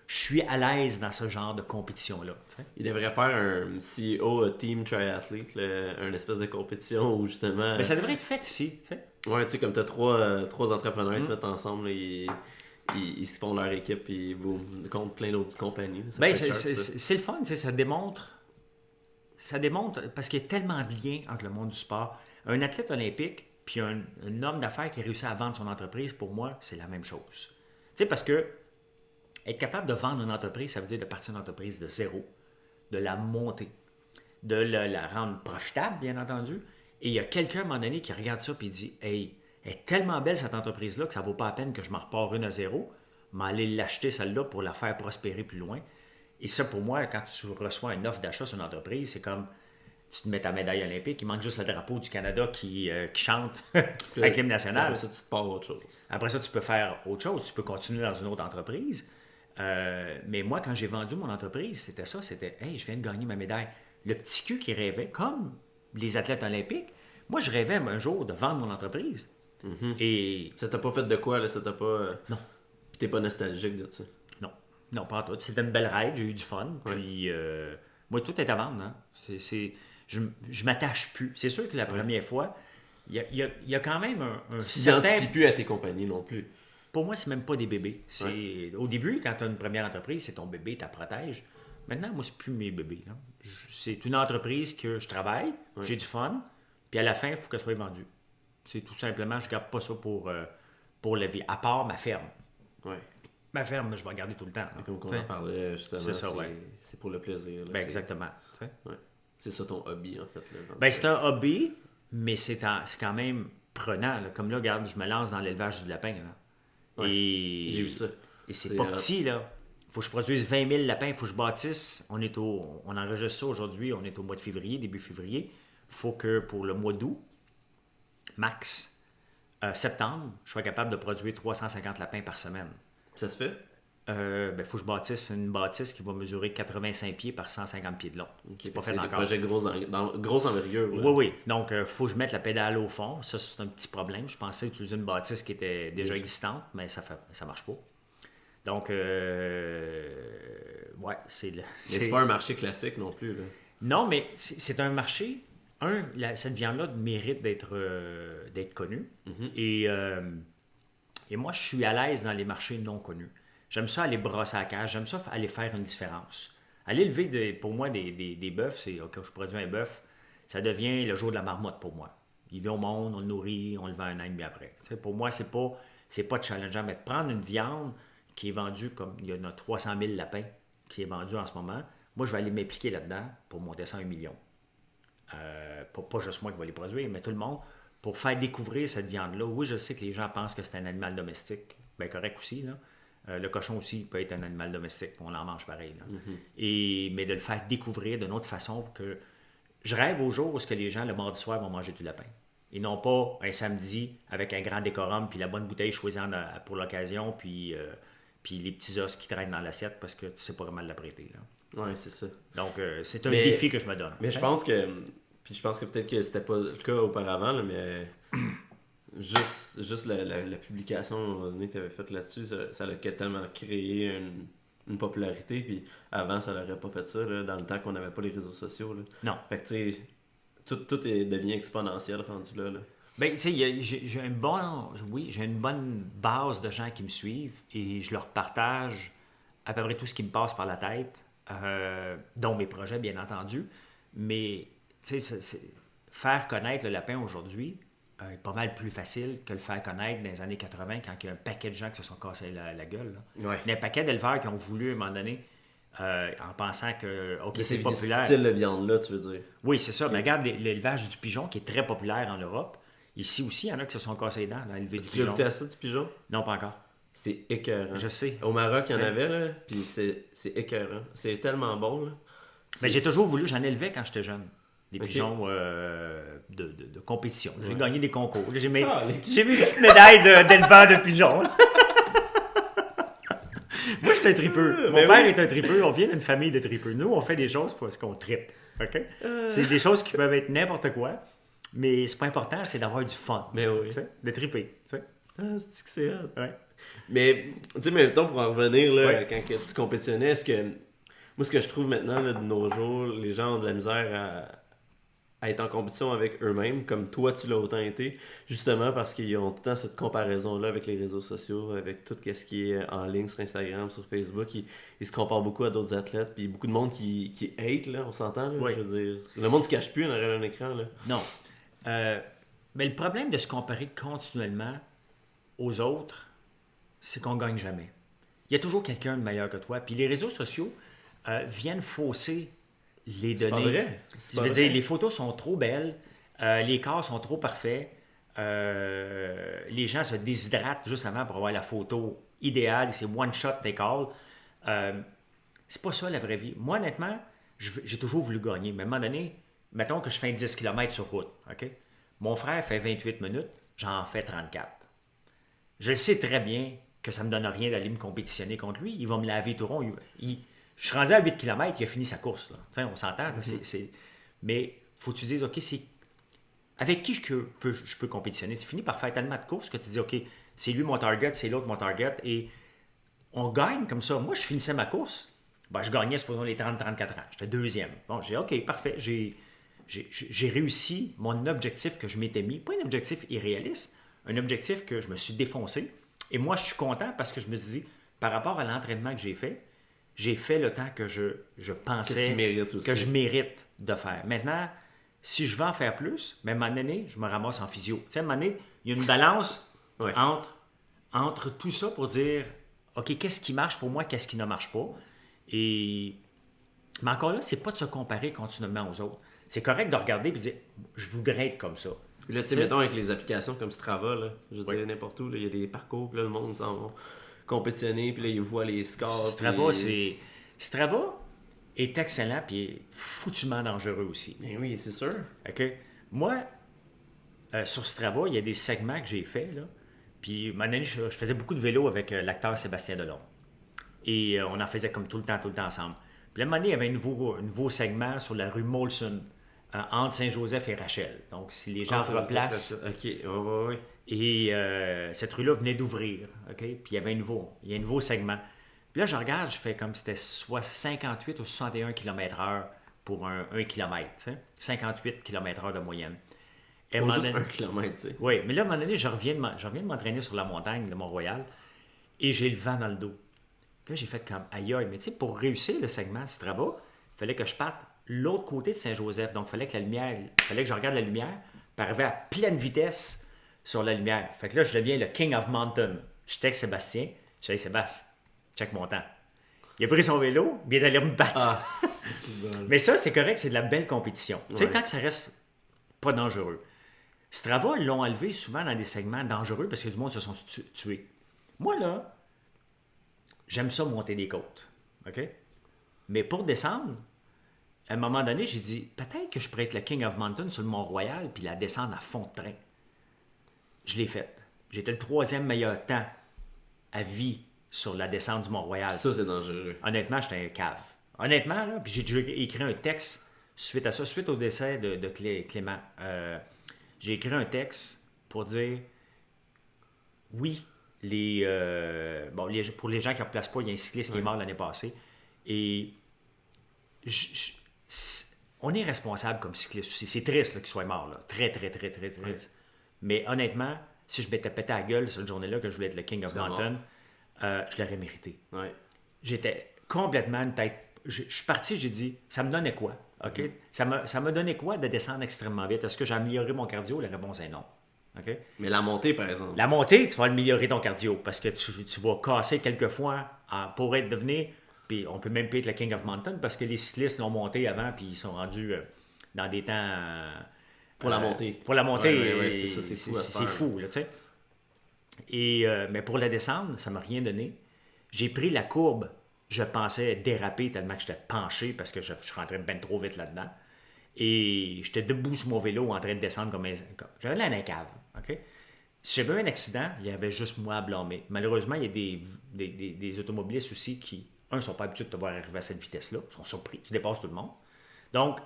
A: Je suis à l'aise dans ce genre de compétition-là.
B: Il devrait faire un CEO Team Triathlete, une espèce de compétition où justement...
A: Mais ça devrait être fait ici. T'sais.
B: Ouais, tu sais, comme tu as 3 entrepreneurs qui se mettent ensemble, là, ils se font leur équipe et boum, contre plein d'autres compagnies.
A: C'est le fun, ça démontre, parce qu'il y a tellement de liens entre le monde du sport. Un athlète olympique puis un homme d'affaires qui réussit à vendre son entreprise, pour moi, c'est la même chose. Tu sais, parce que être capable de vendre une entreprise, ça veut dire de partir d'une entreprise de zéro, de la monter, de la rendre profitable, bien entendu. Et il y a quelqu'un à un moment donné qui regarde ça et dit « Hey, elle est tellement belle cette entreprise-là que ça ne vaut pas la peine que je m'en repars une à zéro, mais aller l'acheter celle-là pour la faire prospérer plus loin. » Et ça, pour moi, quand tu reçois une offre d'achat sur une entreprise, c'est comme tu te mets ta médaille olympique, il manque juste le drapeau du Canada qui chante avec l'hymne national.
B: Après ça, tu te pars autre chose.
A: Après ça, tu peux faire autre chose. Tu peux continuer dans une autre entreprise. Mais moi, quand j'ai vendu mon entreprise, c'était ça. C'était, hey, je viens de gagner ma médaille. Le petit cul qui rêvait, comme les athlètes olympiques, moi, je rêvais un jour de vendre mon entreprise.
B: Mm-hmm.
A: Et...
B: Ça t'a pas fait de quoi, là? Ça t'a pas...
A: Non.
B: Puis t'es pas nostalgique de ça?
A: Non, pas en tout. C'était une belle ride, j'ai eu du fun. Ouais. Puis, moi, tout est à vendre. Hein. Je m'attache plus. C'est sûr que la première fois, il y a quand même un
B: certain... Tu t'identifies plus à tes compagnies non plus.
A: Pour moi, c'est même pas des bébés. Au début, quand tu as une première entreprise, c'est ton bébé, tu la protèges. Maintenant, moi, c'est plus mes bébés. Là. C'est une entreprise que je travaille, j'ai du fun, puis à la fin, il faut qu'elle soit vendue. C'est tout simplement, je ne garde pas ça pour la vie, à part ma ferme.
B: Ouais.
A: Ma ferme, je vais regarder tout le temps.
B: Comme on en parlait, justement, c'est pour le plaisir. Là,
A: exactement.
B: Ouais. C'est ça ton hobby, en fait.
A: C'est un hobby, mais c'est quand même prenant. Là. Comme là, regarde, je me lance dans l'élevage du lapin. Là.
B: Ouais,
A: Et
B: j'ai vu ça.
A: Et c'est
B: C'est,
A: pas petit, là. Il faut que je produise 20 000 lapins, il faut que je bâtisse. On enregistre ça aujourd'hui, on est au mois de février, début février. Il faut que pour le mois d'août, max, septembre, je sois capable de produire 350 lapins par semaine.
B: Ça se fait?
A: Il faut que je bâtisse une bâtisse qui va mesurer 85 pieds par 150 pieds de long.
B: Ok,
A: C'est pas fait
B: c'est des
A: encore.
B: projets grosse envergure. Là.
A: Oui, oui. Donc, il faut que je mette la pédale au fond. Ça, c'est un petit problème. Je pensais utiliser une bâtisse qui était déjà existante, mais ça marche pas. Donc, ouais,
B: Mais c'est pas un marché classique non plus. Là.
A: Non, mais c'est un marché. Cette viande-là mérite d'être connue. Et moi, je suis à l'aise dans les marchés non connus. J'aime ça aller brosser à la cage. J'aime ça aller faire une différence. Aller lever, pour moi, des bœufs, c'est OK, je produis un bœuf, ça devient le jour de la marmotte pour moi. Il vient au monde, on le nourrit, on le vend un an et demi après. T'sais, pour moi, c'est pas challengeant. Mais de prendre une viande qui est vendue comme il y en a 300 000 lapins qui est vendu en ce moment, moi, je vais aller m'impliquer là-dedans pour monter ça à 1 million. Pas juste moi qui vais les produire, mais tout le monde, pour faire découvrir cette viande-là. Oui, je sais que les gens pensent que c'est un animal domestique. Bien, correct aussi, là. Le cochon aussi peut être un animal domestique, on en mange pareil. Là. Mais de le faire découvrir d'une autre façon que je rêve au jour où les gens, le mardi soir, vont manger du lapin. Et non pas un samedi avec un grand décorum, puis la bonne bouteille choisie pour l'occasion, puis les petits os qui traînent dans l'assiette parce que tu sais pas comment l'apprêter.
B: Oui, c'est ça.
A: Donc, c'est un défi que je me donne.
B: Mais je pense que peut-être que c'était pas le cas auparavant, là, mais juste la publication que tu avais faite là-dessus, ça a tellement créé une popularité, puis avant, ça n'aurait pas fait ça, là, dans le temps qu'on n'avait pas les réseaux sociaux. Là.
A: Non.
B: Fait que, tu sais, tout devient exponentiel rendu là.
A: Ben, tu sais, j'ai une bonne base de gens qui me suivent et je leur partage à peu près tout ce qui me passe par la tête, dont mes projets, bien entendu. Mais, tu sais, faire connaître le lapin aujourd'hui est pas mal plus facile que le faire connaître dans les années 80 quand il y a un paquet de gens qui se sont cassés la gueule. Là.
B: Ouais.
A: Il y a un paquet d'éleveurs qui ont voulu, à un moment donné, en pensant que c'est populaire.
B: C'est ce style de viande-là, tu veux dire?
A: Oui, c'est ça. Mais regarde l'élevage du pigeon qui est très populaire en Europe. Ici aussi, il y en a qui se sont cassés les dents dans l'élever du
B: Tu as
A: pigeon.
B: goûté à ça, du pigeon?
A: Non, pas encore.
B: C'est écœurant.
A: Je sais.
B: Au Maroc, il y en avait, là, puis c'est écœurant. C'est tellement bon, là.
A: Mais j'ai toujours voulu, j'en élevais quand j'étais jeune. Des pigeons de compétition. J'ai gagné des concours. J'ai mes petites médailles d'éleveur de pigeons. Moi, je suis un tripeux. Mon père est un tripeux. On vient d'une famille de tripeux. Nous, on fait des choses parce qu'on tripe. Okay? C'est des choses qui peuvent être n'importe quoi, mais c'est pas important, c'est d'avoir du fun.
B: Mais oui.
A: De triper. T'sais.
B: Ah, c'est que c'est hot.
A: Ouais.
B: Mais, tu sais, mettons, pour en revenir, là,
A: Ouais.
B: quand tu compétitionnais, est-ce que... Moi, ce que je trouve maintenant, là, de nos jours, les gens ont de la misère à être en compétition avec eux-mêmes, comme toi, tu l'as autant été, justement parce qu'ils ont tout le temps cette comparaison-là avec les réseaux sociaux, avec tout ce qui est en ligne sur Instagram, sur Facebook. Ils se comparent beaucoup à d'autres athlètes, puis beaucoup de monde qui hate, là, on s'entend, là,
A: Oui.
B: je veux dire. Le monde se cache plus en arrière d'un écran, là.
A: Non. Mais le problème de se comparer continuellement aux autres, c'est qu'on ne gagne jamais. Il y a toujours quelqu'un de meilleur que toi. Puis les réseaux sociaux viennent fausser les données.
B: C'est pas vrai.
A: Je veux dire, les photos sont trop belles, les corps sont trop parfaits, les gens se déshydratent juste avant pour avoir la photo idéale, c'est one shot take all. C'est pas ça la vraie vie. Moi, honnêtement, j'ai toujours voulu gagner, mais à un moment donné, mettons que je fais 10 km sur route, OK? Mon frère fait 28 minutes, j'en fais 34. Je sais très bien que ça me donne rien d'aller me compétitionner contre lui. Il va me laver tout rond. Je suis rendu à 8 km, il a fini sa course. Là. Enfin, on s'entend. Mais faut que tu dises, OK, avec qui je peux compétitionner? Tu finis par faire tellement de courses que tu dis, OK, c'est lui mon target, c'est l'autre mon target. Et on gagne comme ça. Moi, je finissais ma course. Ben, je gagnais, supposons, les 30-34 ans. J'étais deuxième. Bon, j'ai OK, parfait. J'ai réussi mon objectif que je m'étais mis. Pas un objectif irréaliste, un objectif que je me suis défoncé. Et moi, je suis content parce que je me suis dit, par rapport à l'entraînement que j'ai fait le temps que je pensais que je mérite de faire. Maintenant, si je veux en faire plus, mais à un moment donné, je me ramasse en physio. Tu sais, à un moment donné, il y a une balance entre tout ça pour dire, OK, qu'est-ce qui marche pour moi, qu'est-ce qui ne marche pas. Mais encore là, c'est pas de se comparer continuellement aux autres.
B: Ouais.
A: correct de regarder et de dire, je voudrais être comme ça.
B: Puis là, tu sais,
A: T'sais,
B: mettons avec les applications comme Strava, là, je veux
A: Oui.
B: dire, n'importe où, là, il y a des parcours, puis là, le monde s'en va compétitionner, puis là, ils voient les scores.
A: Strava,
B: puis...
A: Strava est excellent puis est foutument dangereux aussi.
B: Ben oui, c'est sûr.
A: OK? Moi, sur Strava, il y a des segments que j'ai faits, là. Puis, à un moment donné, je faisais beaucoup de vélo avec l'acteur Sébastien Delon. Et on en faisait comme tout le temps ensemble. Puis, à un moment donné, il y avait un nouveau segment sur la rue Molson, entre Saint-Joseph et Rachel. Donc, si les gens se replacent...
B: Ok, ouais.
A: Et cette rue-là venait d'ouvrir, OK? Puis il y avait il y a un nouveau segment. Puis là, je regarde, je fais comme c'était soit 58 ou 61 km/h pour un kilomètre, tu sais? 58 km/h de moyenne. Et
B: Pour juste
A: donné,
B: 1 kilomètre, tu sais.
A: oui, mais là, à un moment donné, je reviens de m'entraîner sur la montagne de Mont-Royal et j'ai le vent dans le dos. Puis là, j'ai fait comme aïe, mais tu sais, pour réussir le segment Strava, il fallait que je parte l'autre côté de Saint-Joseph. Donc, il fallait que je regarde la lumière, puis arriver à pleine vitesse sur la lumière. Fait que là, je deviens le King of Mountain. Je texte Sébastien. Je dis, Sébastien, check mon temps. Il a pris son vélo, il est allé me battre.
B: Ah, c'est bon.
A: Mais ça, c'est correct, c'est de la belle compétition. Tu sais,
B: Ouais.
A: tant que ça reste pas dangereux. Strava, ils l'ont enlevé souvent dans des segments dangereux parce que du monde se sont tués. Moi, là, j'aime ça monter des côtes. OK? Mais pour descendre, à un moment donné, j'ai dit, peut-être que je pourrais être le King of Mountain sur le Mont-Royal puis la descendre à fond de train. Je l'ai fait. J'étais le 3e meilleur temps à vie sur la descente du Mont-Royal.
B: Ça, c'est dangereux.
A: Honnêtement, j'étais un cave. Honnêtement, là, puis j'ai déjà écrit un texte suite à ça, suite au décès de Clément. J'ai écrit un texte pour dire, oui, pour les gens qui ne replacent pas, il y a un cycliste qui est mort l'année passée. Et on est responsable comme cycliste aussi. C'est triste là, qu'il soit mort. Là. Très triste. Ouais. Mais honnêtement, si je m'étais pété à la gueule cette journée-là que je voulais être le King of Mountain, je l'aurais mérité.
B: Ouais.
A: J'étais complètement une tête. Je suis parti, j'ai dit, ça me donnait quoi? OK? Ça m'a donné quoi de descendre extrêmement vite? Est-ce que j'ai amélioré mon cardio? La réponse est non. OK?
B: Mais la montée, par exemple.
A: La montée, tu vas améliorer ton cardio parce que tu vas casser quelques fois pour être devenu. Puis on peut même pas être le King of Mountain parce que les cyclistes l'ont monté avant puis ils sont rendus dans des temps.
B: Pour la montée.
A: Pour la montée,
B: ouais, c'est ça, c'est fou.
A: C'est fou, là, tu sais. Et, mais pour la descendre, ça m'a rien donné. J'ai pris la courbe, je pensais déraper tellement que j'étais penché parce que je rentrais bien trop vite là-dedans. Et j'étais debout sur mon vélo en train de descendre comme j'avais l'air d'un cave. OK? Si j'avais eu un accident, il y avait juste moi à blâmer. Malheureusement, il y a des automobilistes aussi qui, ne sont pas habitués de te voir arriver à cette vitesse-là. Ils sont surpris. Tu dépasses tout le monde. Donc,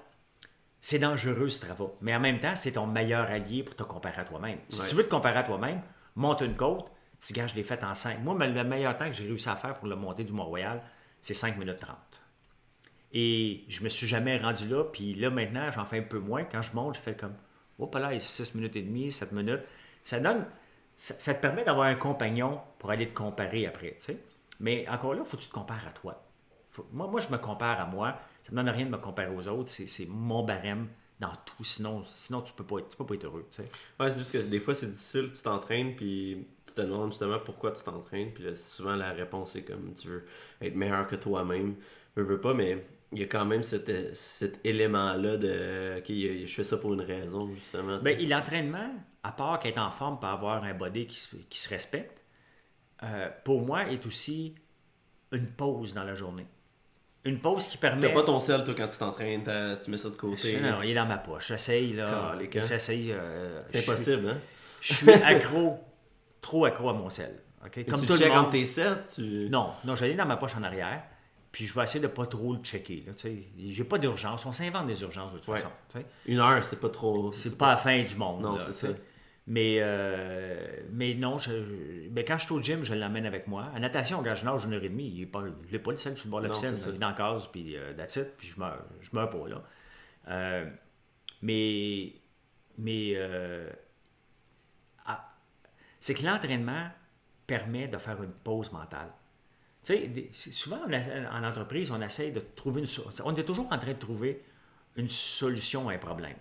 A: c'est dangereux ce travail. Mais en même temps, c'est ton meilleur allié pour te comparer à toi-même. Si tu veux te comparer à toi-même, monte une côte, tu gars, je l'ai fait en 5. Moi, le meilleur temps que j'ai réussi à faire pour le monter du Mont-Royal, c'est 5 minutes 30. Et je me suis jamais rendu là. Puis là, maintenant, j'en fais un peu moins. Quand je monte, je fais comme, oh, pas là, 6 minutes et demie, 7 minutes. Ça te permet d'avoir un compagnon pour aller te comparer après, tu sais. Mais encore là, il faut que tu te compares à toi. Moi, je me compare à moi. Ça ne me donne rien de me comparer aux autres. C'est mon barème dans tout. Sinon tu peux pas être heureux. Tu sais.
B: Ouais, c'est juste que des fois, c'est difficile. Tu t'entraînes, puis tu te demandes justement pourquoi tu t'entraînes. Puis là, souvent, la réponse est comme tu veux être meilleur que toi-même. Veux pas, mais il y a quand même cet élément-là de OK, je fais ça pour une raison, justement.
A: Ben, l'entraînement, à part qu'être en forme pour avoir un body qui se respecte, pour moi, est aussi une pause dans la journée. Une pause qui permet...
B: T'as pas ton sel, toi, quand tu t'entraînes, tu mets ça de côté.
A: Non, il est dans ma poche. J'essaye, là. J'essaye...
B: c'est impossible, hein?
A: Je suis trop accro à mon sel. Okay?
B: Comme
A: tu
B: tout le monde. Tes sets,
A: Non, je l'ai dans ma poche en arrière, puis je vais essayer de pas trop le checker. Là, j'ai pas d'urgence. On s'invente des urgences, de toute façon. T'sais.
B: 1 heure, c'est pas trop...
A: C'est pas la fin du monde.
B: Non,
A: là,
B: c'est ça.
A: Mais non, quand je suis au gym, je l'emmène avec moi. En natation, quand je nage 1h30, il n'est pas le sel sur le bord de la piscine. Il est dans la case, puis that's it, puis je meurs pas, là. C'est que l'entraînement permet de faire une pause mentale. Tu sais, souvent en entreprise, on essaie de trouver on est toujours en train de trouver une solution à un problème.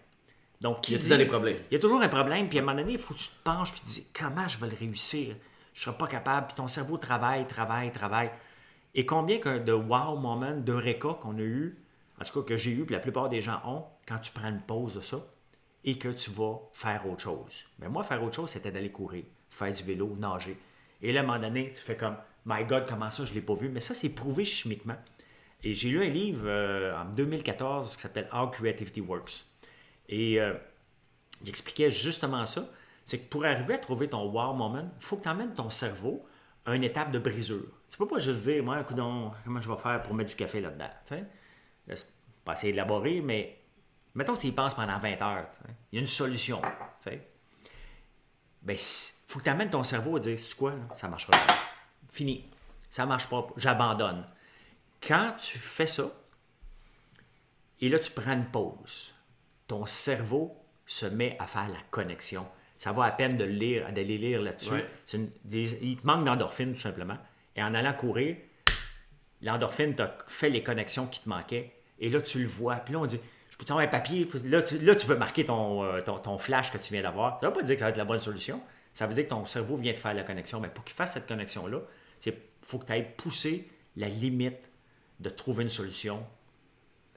A: Donc,
B: il y a toujours des problèmes.
A: Il y a toujours un problème, puis à un moment donné, il faut que tu te penches et tu te dis comment je vais le réussir. Je ne serai pas capable, puis ton cerveau travaille. Et combien de wow moments, d'eureka qu'on a eu en tout cas que j'ai eu, puis la plupart des gens ont, quand tu prends une pause de ça et que tu vas faire autre chose. Mais moi, faire autre chose, c'était d'aller courir, faire du vélo, nager. Et là, à un moment donné, tu fais comme, My God, comment ça, je ne l'ai pas vu? Mais ça, c'est prouvé chimiquement. Et j'ai lu un livre en 2014 qui s'appelle How Creativity Works. Et il expliquait justement ça. C'est que pour arriver à trouver ton wow moment, il faut que tu emmènes ton cerveau à une étape de brisure. Tu peux pas juste dire, moi, coudonc, comment je vais faire pour mettre du café là-dedans. C'est pas assez élaboré, mais mettons que tu y penses pendant 20 heures. Il y a une solution. Ben, faut que tu amènes ton cerveau à dire, c'est quoi, là? Ça marchera pas. Fini. Ça marche pas. J'abandonne. Quand tu fais ça, et là, tu prends une pause, ton cerveau se met à faire la connexion. Ça va à peine de lire, d'aller lire là-dessus.
B: Ouais.
A: Il te manque d'endorphine, tout simplement. Et en allant courir, l'endorphine t'a fait les connexions qui te manquaient. Et là, tu le vois. Puis là, on dit, je peux t'envoyer un papier. Là, tu veux marquer ton flash que tu viens d'avoir. Ça ne veut pas dire que ça va être la bonne solution. Ça veut dire que ton cerveau vient de faire la connexion. Mais pour qu'il fasse cette connexion-là, il faut que tu ailles pousser la limite de trouver une solution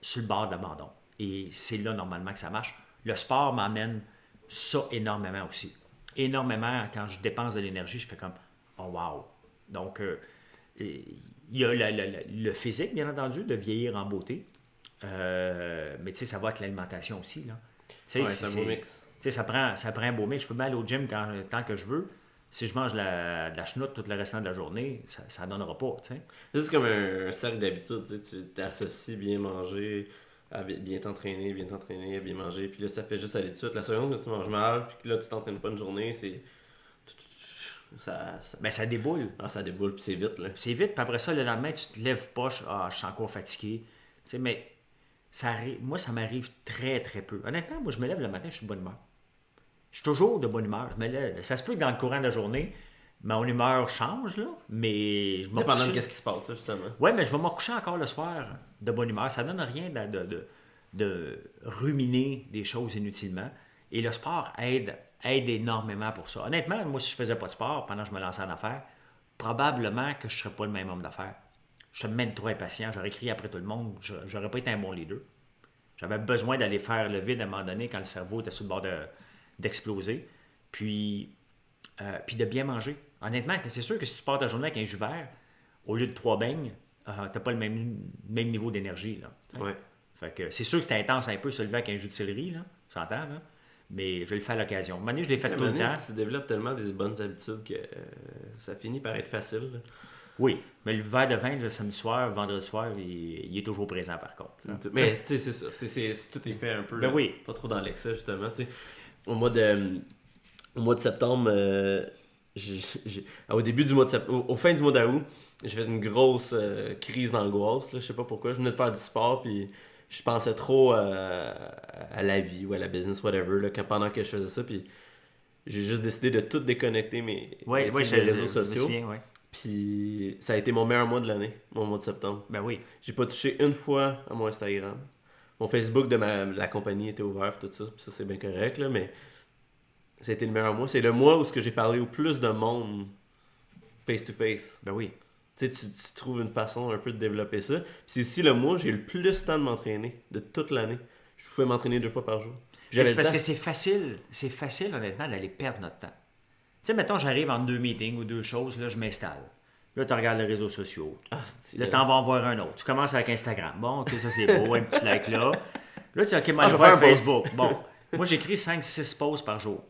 A: sur le bord de l'abandon. Et c'est là, normalement, que ça marche. Le sport m'amène ça énormément aussi. Énormément, quand je dépense de l'énergie, je fais comme « Oh wow! » Donc, il y a le physique, bien entendu, de vieillir en beauté. Mais tu sais, ça va avec l'alimentation aussi. Là.
B: Ouais, c'est un beau mix.
A: Tu sais, ça prend un beau mix. Je peux bien aller au gym tant que je veux. Si je mange de la chenoute tout le restant de la journée, ça ne donnera pas. Tu sais.
B: C'est comme un cercle d'habitude. Tu t'associes bien manger, à bien t'entraîner, à bien manger. Puis là, ça fait juste aller de suite. La seconde que tu manges mal, puis que là, tu t'entraînes pas une journée, c'est...
A: Ben, ça déboule.
B: Ah, ça déboule, puis c'est vite, là.
A: C'est vite, puis après ça, le lendemain, tu te lèves pas, je suis encore fatigué. Tu sais, mais moi, ça m'arrive très, très peu. Honnêtement, moi, je me lève le matin, je suis de bonne humeur. Je suis toujours de bonne humeur. Je me lève. Ça se peut que dans le courant de la journée, mon humeur change, là, mais je me
B: Dépendant de qu'est-ce qui se passe, là, justement.
A: Oui, mais je vais me recoucher encore le soir de bonne humeur. Ça donne rien de ruminer des choses inutilement. Et le sport aide énormément pour ça. Honnêtement, moi, si je faisais pas de sport pendant que je me lançais en affaires, probablement que je ne serais pas le même homme d'affaires. Je serais même trop impatient. J'aurais crié après tout le monde. J'aurais pas été un bon leader. J'avais besoin d'aller faire le vide à un moment donné quand le cerveau était sur le bord d'exploser. Puis de bien manger. Honnêtement, c'est sûr que si tu pars ta journée avec un jus vert, au lieu de 3 beignes, tu n'as pas le même niveau d'énergie. Là.
B: Ouais.
A: Fait que c'est sûr que c'était intense un peu se lever avec un jus de céleri, là, tu s'entends, là? Mais je le fais à l'occasion. À un moment donné, je l'ai fait tout le temps.
B: Tu développes tellement des bonnes habitudes que ça finit par être facile. Là.
A: Oui, mais le verre de vin le samedi soir, vendredi soir, il est toujours présent par contre. Là.
B: Mais tu sais, c'est ça. Tout est fait un peu.
A: Ben oui.
B: Pas trop dans l'excès, justement. T'sais. Au mois de septembre, au début du mois de septembre, au fin du mois d'août, j'ai fait une grosse crise d'angoisse. Je sais pas pourquoi. Je venais de faire du sport, puis je pensais trop à la vie ou à la business, whatever, là, pendant que je faisais ça. Puis j'ai juste décidé de tout déconnecter mes réseaux sociaux.
A: Me souviens, ouais.
B: Puis ça a été mon meilleur mois de l'année, mon mois de septembre.
A: Ben oui.
B: J'ai pas touché une fois à mon Instagram. Mon Facebook de la compagnie était ouvert, tout ça. Puis ça, c'est bien correct, là, mais ça a été le meilleur mois. C'est le mois où j'ai parlé au plus de monde face-to-face.
A: Ben oui.
B: Tu trouves une façon un peu de développer ça. Puis c'est aussi le mois où j'ai eu le plus de temps de m'entraîner de toute l'année. Je pouvais m'entraîner 2 fois par jour.
A: C'est parce que c'est facile honnêtement d'aller perdre notre temps. Tu sais, mettons, j'arrive entre 2 meetings ou 2 choses, là, je m'installe. Là, tu regardes les réseaux sociaux. Là, tu en vas en voir un autre. Tu commences avec Instagram. Bon, ok, ça c'est beau, un petit like là. Là, tu dis, ok, moi je vais faire Facebook. Bon, moi j'écris 5-6 posts par jour.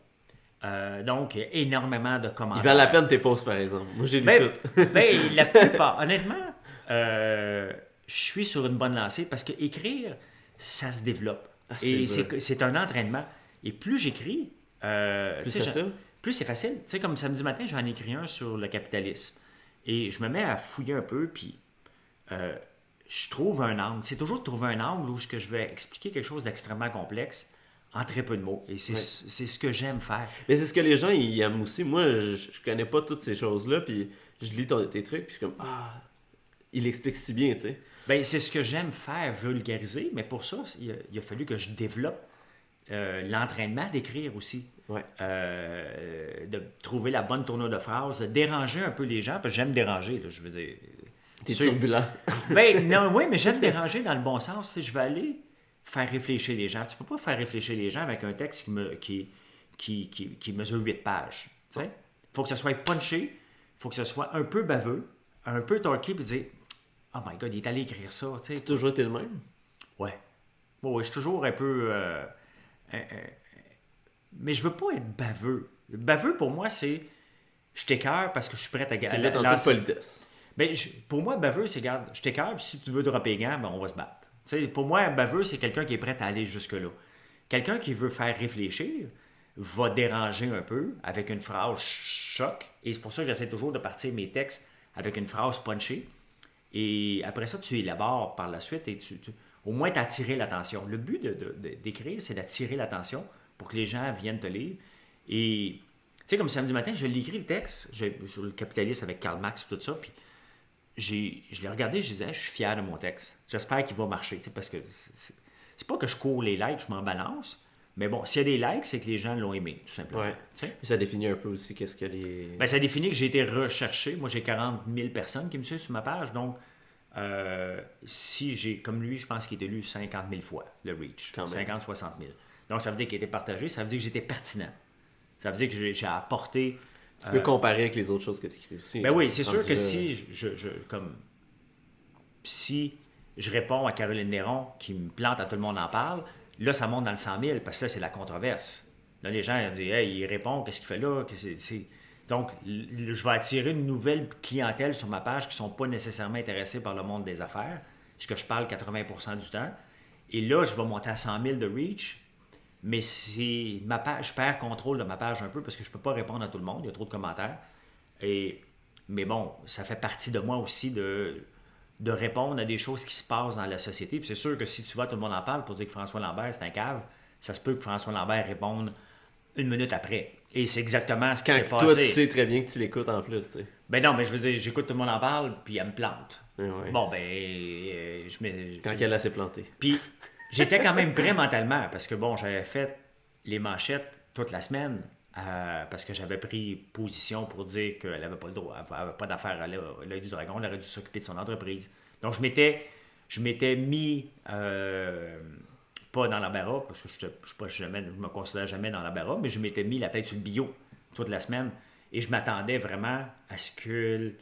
A: Donc, énormément de commentaires.
B: Il valent la peine tes posts, par exemple. Moi, j'ai lu tout.
A: Ben, la plupart. Honnêtement, je suis sur une bonne lancée parce que écrire, ça se développe. Et c'est un entraînement. Et plus j'écris, plus c'est facile. Tu sais, comme samedi matin, j'en ai écrit un sur le capitalisme. Et je me mets à fouiller un peu, puis je trouve un angle. C'est toujours de trouver un angle où je vais expliquer quelque chose d'extrêmement complexe en très peu de mots. Et c'est ce que j'aime faire.
B: Mais c'est ce que les gens ils aiment aussi. Moi, je connais pas toutes ces choses-là, puis je lis tes trucs, puis je suis comme, il explique si bien, tu sais.
A: Ben, c'est ce que j'aime faire, vulgariser, mais pour ça, il a fallu que je développe l'entraînement d'écrire aussi.
B: Ouais.
A: De trouver la bonne tournure de phrase, de déranger un peu les gens, parce que j'aime déranger, là, je veux dire.
B: T'es turbulent.
A: Ben, non, oui, mais j'aime déranger dans le bon sens. Je vais aller faire réfléchir les gens. Tu peux pas faire réfléchir les gens avec un texte qui mesure 8 pages. Il faut que ça soit punché, il faut que ça soit un peu baveux, un peu torqué, puis dire Oh my God, il est allé écrire ça.
B: C'est toujours été le même?
A: Ouais. Bon, je suis toujours un peu. Mais je veux pas être baveux. Baveux, pour moi, c'est. Je t'écœure parce que je suis prêt à
B: C'est là en toute politesse.
A: Ben, pour moi, baveux, c'est, regarde, je t'écœure, puis si tu veux dropper les gants, ben, on va se battre. Pour moi, un baveux, c'est quelqu'un qui est prêt à aller jusque-là. Quelqu'un qui veut faire réfléchir va déranger un peu avec une phrase choc. Et c'est pour ça que j'essaie toujours de partir mes textes avec une phrase punchée. Et après ça, tu élabores par la suite et au moins tu as attiré l'attention. Le but d'écrire, c'est d'attirer l'attention pour que les gens viennent te lire. Et tu sais, comme samedi matin, je l'ai écrit le texte sur le capitalisme avec Karl Marx et tout ça. Puis je l'ai regardé, je disais, je suis fier de mon texte. J'espère qu'il va marcher. Parce que c'est pas que je cours les likes, je m'en balance. Mais bon, s'il y a des likes, c'est que les gens l'ont aimé, tout simplement.
B: Ouais. Ça définit un peu aussi qu'est-ce que les...
A: Ben, ça définit que j'ai été recherché. Moi, j'ai 40 000 personnes qui me suivent sur ma page. Donc, si j'ai, comme lui, je pense qu'il était lu 50 000 fois, le reach. 50-60 000. Donc, ça veut dire qu'il a été partagé. Ça veut dire que j'étais pertinent. Ça veut dire que j'ai apporté...
B: Tu peux comparer avec les autres choses que tu écris aussi.
A: Ben oui, c'est sûr que si je réponds à Caroline Néron qui me plante à Tout le monde en parle, là, ça monte dans le 100 000 parce que là, c'est la controverse. Là, les gens disent, hey, il répond, qu'est-ce qu'il fait là? Donc, je vais attirer une nouvelle clientèle sur ma page qui ne sont pas nécessairement intéressés par le monde des affaires, ce que je parle 80% du temps. Et là, je vais monter à 100 000 de reach, mais c'est ma page, je perds contrôle de ma page un peu parce que je ne peux pas répondre à tout le monde, il y a trop de commentaires. Mais bon, ça fait partie de moi aussi de répondre à des choses qui se passent dans la société. Puis c'est sûr que si tu vas, tout le monde en parle pour dire que François Lambert, c'est un cave, ça se peut que François Lambert réponde une minute après. Et c'est exactement ce qui s'est passé.
B: Quand toi, tu sais très bien que tu l'écoutes en plus, tu sais.
A: Ben non, mais je veux dire, j'écoute tout le monde en parle, puis elle me plante.
B: Ouais.
A: Bon, ben...
B: Quand elle s'est plantée.
A: Puis j'étais quand même prêt mentalement, parce que bon, j'avais fait les manchettes toute la semaine, parce que j'avais pris position pour dire qu'elle n'avait pas le droit, elle n'avait pas d'affaires à l'œil du dragon, elle aurait dû s'occuper de son entreprise. Donc je m'étais mis pas dans l'embarras, parce que je me considère jamais dans l'embarras, mais je m'étais mis la tête sur le bio toute la semaine, et je m'attendais vraiment à ce qu'elle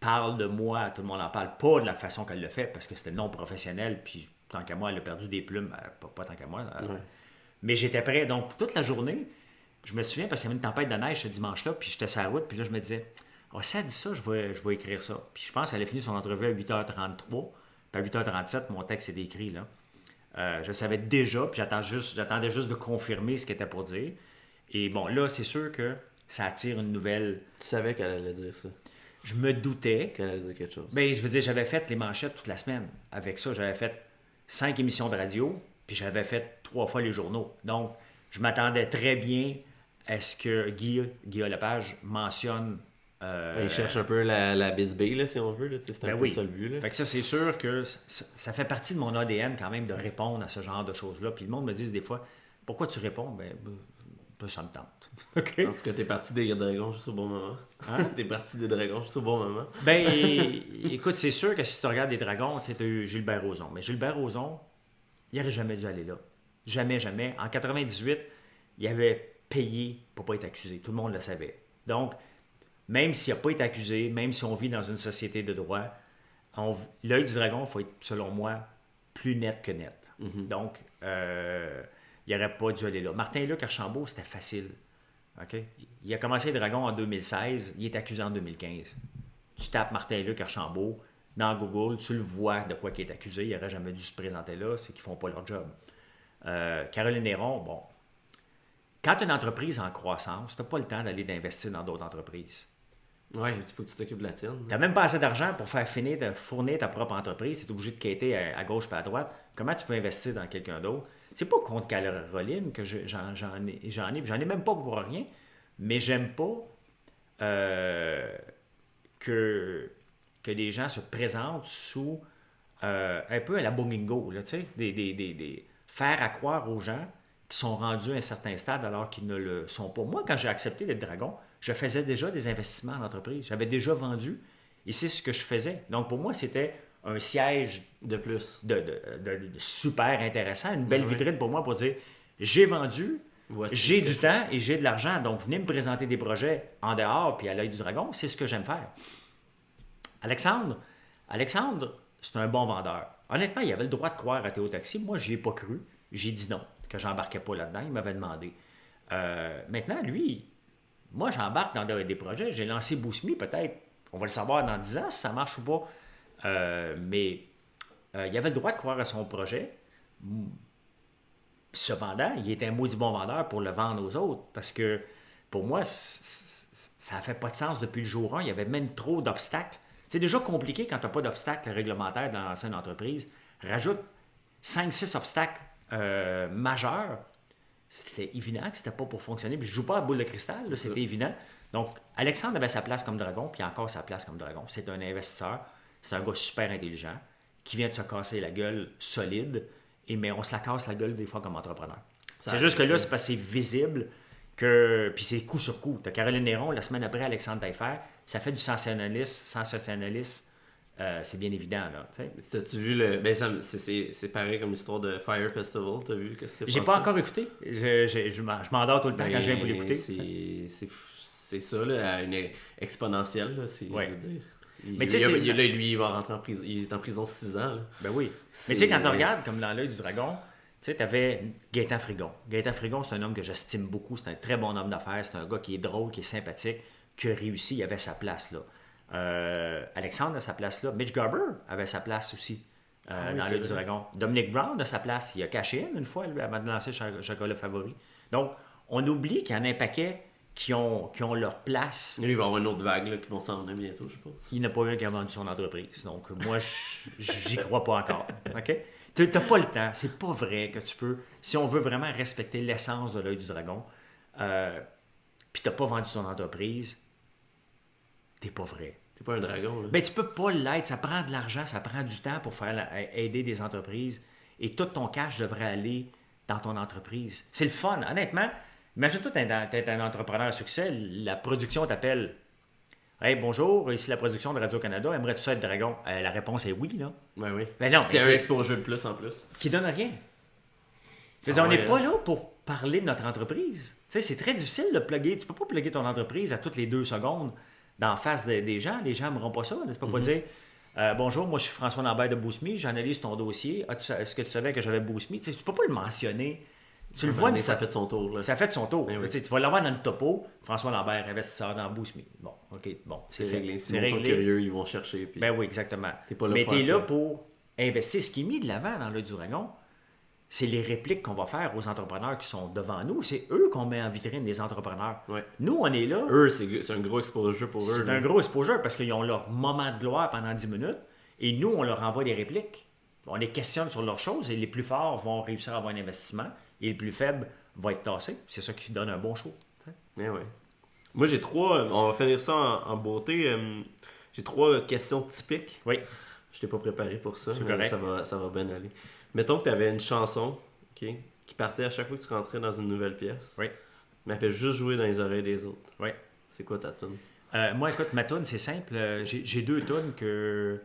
A: parle de moi, tout le monde en parle, pas de la façon qu'elle le fait, parce que c'était non professionnel, puis tant qu'à moi, elle a perdu des plumes, pas tant qu'à moi. Mais j'étais prêt, donc toute la journée, je me souviens, parce qu'il y avait une tempête de neige ce dimanche-là, puis j'étais sur la route, puis là, je me disais, si elle dit ça, je vais écrire ça. Puis je pense qu'elle a fini son entrevue à 8h33, puis à 8h37, mon texte est écrit, là. Je savais déjà, puis j'attendais juste de confirmer ce qu'elle était pour dire. Et bon, là, c'est sûr que ça attire une nouvelle...
B: Tu savais qu'elle allait dire ça?
A: Je me doutais.
B: Qu'elle allait dire quelque chose.
A: Ben, je veux dire, j'avais fait les manchettes toute la semaine. Avec ça, j'avais fait 5 émissions de radio, puis j'avais fait 3 fois les journaux. Donc, je m'attendais très bien à ce que Guy Lepage mentionne...
B: il cherche un peu la bisbille, là, si on veut. Là. C'est un peu ça le but. Là.
A: Fait que ça, c'est sûr que ça fait partie de mon ADN quand même de répondre à ce genre de choses-là. Puis le monde me dit des fois, pourquoi tu réponds? Ben ça me tente. Okay?
B: En tout cas, t'es parti des dragons juste au bon moment. Hein? T'es parti des dragons juste au bon moment.
A: Ben, écoute, c'est sûr que si tu regardes les dragons, tu as eu Gilbert Rozon. Mais Gilbert Rozon, il n'aurait jamais dû aller là. Jamais, jamais. En 98, il avait payé pour pas être accusé. Tout le monde le savait. Donc, même s'il n'a pas été accusé, même si on vit dans une société de droit, l'œil du dragon, il faut être, selon moi, plus net que net. Mm-hmm. Donc, il n'aurait pas dû aller là. Martin-Luc Archambault, c'était facile. Okay? Il a commencé les dragons en 2016, il est accusé en 2015. Tu tapes Martin-Luc Archambault dans Google, tu le vois de quoi il est accusé, il n'aurait jamais dû se présenter là, c'est qu'ils ne font pas leur job. Caroline Néron, bon, quand tu as une entreprise en croissance, tu n'as pas le temps d'aller d'investir dans d'autres entreprises.
B: Oui, il faut que tu t'occupes de la tienne.
A: Tu n'as même pas assez d'argent pour faire fournir ta propre entreprise. Tu es obligé de quêter à gauche et à droite. Comment tu peux investir dans quelqu'un d'autre? C'est pas contre Caroline que j'en ai même pas pour rien, mais j'aime pas que des gens se présentent sous un peu à la Bomingo, là, tu sais, faire à croire aux gens qui sont rendus à un certain stade alors qu'ils ne le sont pas. Moi, quand j'ai accepté d'être dragon, je faisais déjà des investissements en entreprise. J'avais déjà vendu Et c'est ce que je faisais. Donc, pour moi, c'était un siège
B: De plus.
A: de super intéressant, une belle
B: Ouais.
A: vitrine pour moi pour dire, j'ai vendu,
B: Voici
A: j'ai
B: ce que
A: du
B: je
A: temps et j'ai de l'argent. Donc, venez me présenter des projets en dehors puis à l'œil du dragon. C'est ce que j'aime faire. Alexandre, c'est un bon vendeur. Honnêtement, il avait le droit de croire à Théo Taxi. Moi, je n'y ai pas cru. J'ai dit non, que j'embarquais pas là-dedans. Il m'avait demandé. Maintenant, lui, moi, j'embarque dans des projets. J'ai lancé Boost Me, peut-être. On va le savoir dans 10 ans si ça marche ou pas. Mais il avait le droit de croire à son projet. Cependant, il était un maudit bon vendeur pour le vendre aux autres. Parce que pour moi, ça n'a fait pas de sens depuis le jour 1. Il y avait même trop d'obstacles. C'est déjà compliqué quand tu n'as pas d'obstacles réglementaires dans l'ancienne entreprise. Rajoute 5-6 obstacles majeurs. C'était évident que c'était pas pour fonctionner. Puis je joue pas à boule de cristal, là, c'était évident. Donc, Alexandre avait sa place comme dragon, puis encore sa place comme dragon. C'est un investisseur, c'est un gars super intelligent, qui vient de se casser la gueule solide, mais on se la casse la gueule des fois comme entrepreneur. C'est juste que là, c'est parce que c'est visible, puis c'est coup sur coup. Tu as Caroline Néron, la semaine après, Alexandre Taillefer, ça fait du sensationnalisme, c'est bien évident, là.
B: T'as-tu vu le. Ben, c'est pareil comme l'histoire de Fire Festival, t'as vu que c'est
A: J'ai pas encore écouté. Je m'endors tout le temps quand je viens pour l'écouter.
B: C'est ça, là, à une exponentielle, là, je veux dire.
A: Mais tu sais,
B: là, lui, il va rentrer en prison. Il est en prison 6 ans. Là.
A: Ben oui. Mais tu sais, quand tu regardes, comme dans l'œil du dragon, tu sais, tu avais Gaétan Frigon. Gaétan Frigon, c'est un homme que j'estime beaucoup. C'est un très bon homme d'affaires. C'est un gars qui est drôle, qui est sympathique, qui a réussi. Il avait sa place là. Alexandre a sa place là. Mitch Garber avait sa place aussi dans l'œil du dragon. Dominic Brown a sa place. Il a caché une fois avant de lancer Chocolat Favori. Donc, on oublie qu'il y en a un paquet qui ont leur place.
B: Il va y avoir une autre vague là, qui vont s'en venir bientôt, je pense.
A: Il n'y en a pas un qui a vendu son entreprise. Donc, moi, j'y crois pas encore. OK? Tu n'as pas le temps. C'est pas vrai que tu peux, si on veut vraiment respecter l'essence de l'œil du dragon, puis tu n'as pas vendu ton entreprise, t'es pas vrai.
B: T'es pas un dragon, là.
A: Ben, tu peux pas l'être. Ça prend de l'argent, ça prend du temps pour aider des entreprises. Et tout ton cash devrait aller dans ton entreprise. C'est le fun. Honnêtement, imagine-toi, t'es un entrepreneur à succès, la production t'appelle. Hey, bonjour, ici la production de Radio-Canada, aimerais-tu ça être dragon? La réponse est oui, là.
B: Ben oui.
A: Ben non,
B: c'est un exposure de plus en plus.
A: Qui donne rien. On n'est pas là pour parler de notre entreprise. Tu sais, c'est très difficile de plugger. Tu peux pas plugger ton entreprise à toutes les 2 secondes d'en face des gens. Les gens n'aimeront pas ça. Tu peux pas dire bonjour, moi je suis François Lambert de Boost Me, j'analyse ton dossier. Est-ce que tu savais que j'avais Boost Me? Tu peux pas le mentionner. Tu le vois,
B: mais ça fait son tour. Là.
A: Ça fait son tour.
B: Oui.
A: Tu vas l'avoir dans le topo. François Lambert, investisseur dans Boost Me. Bon, OK, bon,
B: c'est réglé. Si ils sont curieux, ils vont chercher. Puis...
A: Ben oui, exactement.
B: T'es là
A: mais tu es là pour investir. Ce qui est mis de l'avant dans l'œil du dragon, c'est les répliques qu'on va faire aux entrepreneurs qui sont devant nous. C'est eux qu'on met en vitrine, les entrepreneurs.
B: Ouais.
A: Nous, on est là.
B: Eux, c'est un gros exposure pour eux.
A: C'est un gros exposure parce qu'ils ont leur moment de gloire pendant 10 minutes et nous, on leur envoie des répliques. On les questionne sur leurs choses et les plus forts vont réussir à avoir un investissement et les plus faibles vont être tassés. C'est ça qui donne un bon show.
B: Ouais. Moi, j'ai 3... On va finir ça en beauté. J'ai 3 questions typiques.
A: Oui.
B: Je t'ai pas préparé pour ça,
A: c'est
B: mais
A: correct.
B: ça va bien aller. Mettons que tu avais une chanson qui partait à chaque fois que tu rentrais dans une nouvelle pièce.
A: Oui.
B: Mais elle fait juste jouer dans les oreilles des autres.
A: Oui.
B: C'est quoi ta tune?
A: Moi, écoute, ma tune, c'est simple. J'ai 2 tunes que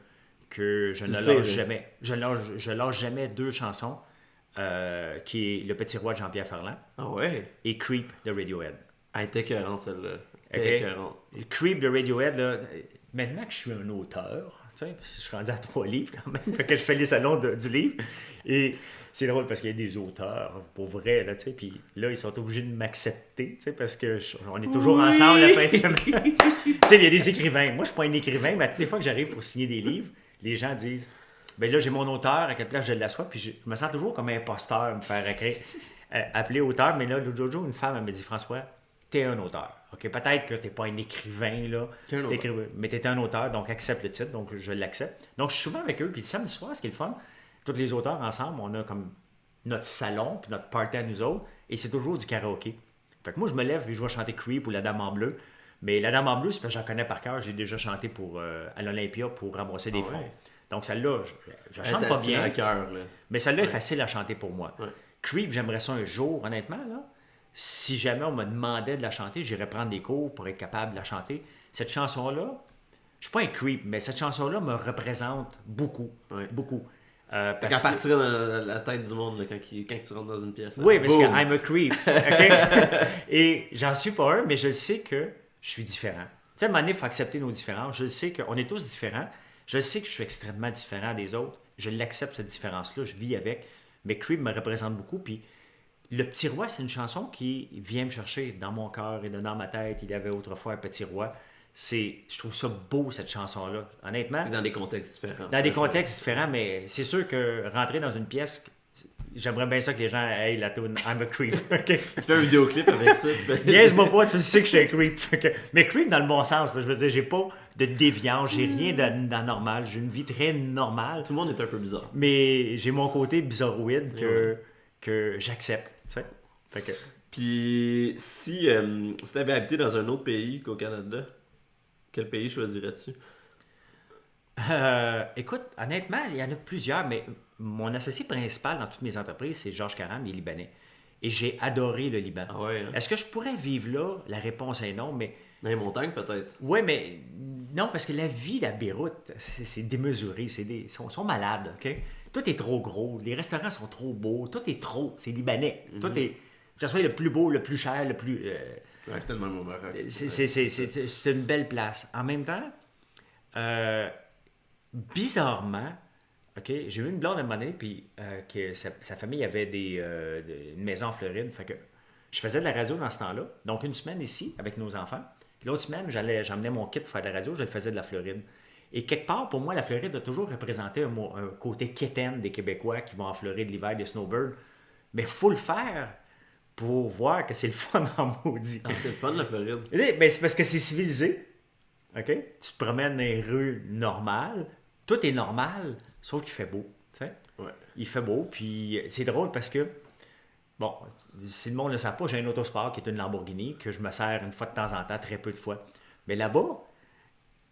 A: je ne lâche jamais. Je lâche jamais 2 chansons, qui est Le Petit Roi de Jean-Pierre Ferland
B: Ah ouais?
A: et Creep de Radiohead.
B: Elle était écœurante, celle-là.
A: Okay. Creep de Radiohead, là, maintenant que je suis un auteur, parce que je suis rendu à 3 livres quand même, fait que je fais les salons du livre, et c'est drôle parce qu'il y a des auteurs, pour vrai, là, puis là, ils sont obligés de m'accepter, parce qu'on est toujours ensemble la fin de semaine. Il y a des écrivains. Moi, je suis pas un écrivain, mais toutes les fois que j'arrive pour signer des livres, les gens disent, ben là, j'ai mon auteur, à quelle place je l'assois, puis je me sens toujours comme un imposteur, me faire appeler auteur, mais là, l'autre jour, une femme, elle me dit, François, t'es un auteur. OK, peut-être que t'es pas un écrivain, là, mais t'es un auteur, donc accepte le titre, donc je l'accepte. Donc, je suis souvent avec eux, puis le samedi soir, ce qui est le fun, tous les auteurs ensemble, on a comme notre salon, puis notre party à nous autres, et c'est toujours du karaoké. Fait que moi, je me lève et je vais chanter Creep ou La Dame en bleu, mais La Dame en bleu, c'est parce que j'en connais par cœur, j'ai déjà chanté à l'Olympia pour ramasser des fonds. Donc, celle-là, je chante pas bien, mais celle-là est facile à chanter pour moi.
B: Ouais.
A: Creep, j'aimerais ça un jour, honnêtement, là. Si jamais on me demandait de la chanter, j'irais prendre des cours pour être capable de la chanter. Cette chanson-là, suis pas un creep, mais cette chanson-là me représente beaucoup.
B: Ouais.
A: Beaucoup.
B: Fait qu'à partir dans la tête du monde là, quand tu rentres dans une pièce. Là,
A: oui, parce que
B: boom!
A: I'm a creep. OK? Et j'en suis pas un, mais je sais que je suis différent. Tu sais, à un moment donné, il faut accepter nos différences. Je sais qu'on est tous différents. Je sais que je suis extrêmement différent des autres. Je l'accepte, cette différence-là. Je vis avec. Mais creep me représente beaucoup. Puis Le Petit Roi, c'est une chanson qui vient me chercher dans mon cœur et dans ma tête. Il y avait autrefois un Petit Roi. Je trouve ça beau, cette chanson-là. Honnêtement,
B: Dans des contextes différents.
A: dans des contextes différents, mais c'est sûr que rentrer dans une pièce, j'aimerais bien ça que les gens aient la tune I'm a creep. Okay?
B: Tu fais un vidéoclip avec ça.
A: Niaise-moi pas, tu sais que je suis un creep. Mais creep dans le bon sens, là, je veux dire, j'ai pas de déviance, j'ai rien d'anormal, j'ai une vie très normale.
B: Tout le monde est un peu bizarre.
A: Mais j'ai mon côté bizarroïde que j'accepte. Tu sais? Fait que...
B: Puis si tu avais habité dans un autre pays qu'au Canada, quel pays choisirais-tu?
A: Écoute, honnêtement, il y en a plusieurs, mais mon associé principal dans toutes mes entreprises, c'est Georges Caram, il est libanais. Et j'ai adoré le Liban.
B: Ah ouais, hein?
A: Est-ce que je pourrais vivre là? La réponse est non, mais...
B: Dans les montagnes, peut-être.
A: Oui, mais non, parce que la vie à Beyrouth, c'est démesuré. Ils sont malades, OK? Tout est trop gros. Les restaurants sont trop beaux. Tout est trop. C'est libanais. Tout est... Que ce soit le plus beau, le plus cher, le plus...
B: Ouais, c'était le même au Maroc.
A: C'est une belle place. En même temps, bizarrement, OK, j'ai eu une blonde à un moment donné, puis que sa famille avait une maison en Floride. Fait que je faisais de la radio dans ce temps-là. Donc, une semaine ici, avec nos enfants. L'autre semaine, j'emmenais mon kit pour faire de la radio, je le faisais de la Floride. Et quelque part, pour moi, la Floride a toujours représenté un côté quétaine des Québécois qui vont en Floride l'hiver, des snowbirds. Mais il faut le faire pour voir que c'est le fun en maudit.
B: Ah, c'est le fun, la Floride.
A: Ben, c'est parce que c'est civilisé. OK? Tu te promènes dans les rues normales. Tout est normal, sauf qu'il fait beau. Tu sais?
B: Ouais.
A: Il fait beau, puis c'est drôle parce que, bon, si le monde ne le sait pas, j'ai un autosport qui est une Lamborghini que je me sers une fois de temps en temps, très peu de fois. Mais là-bas,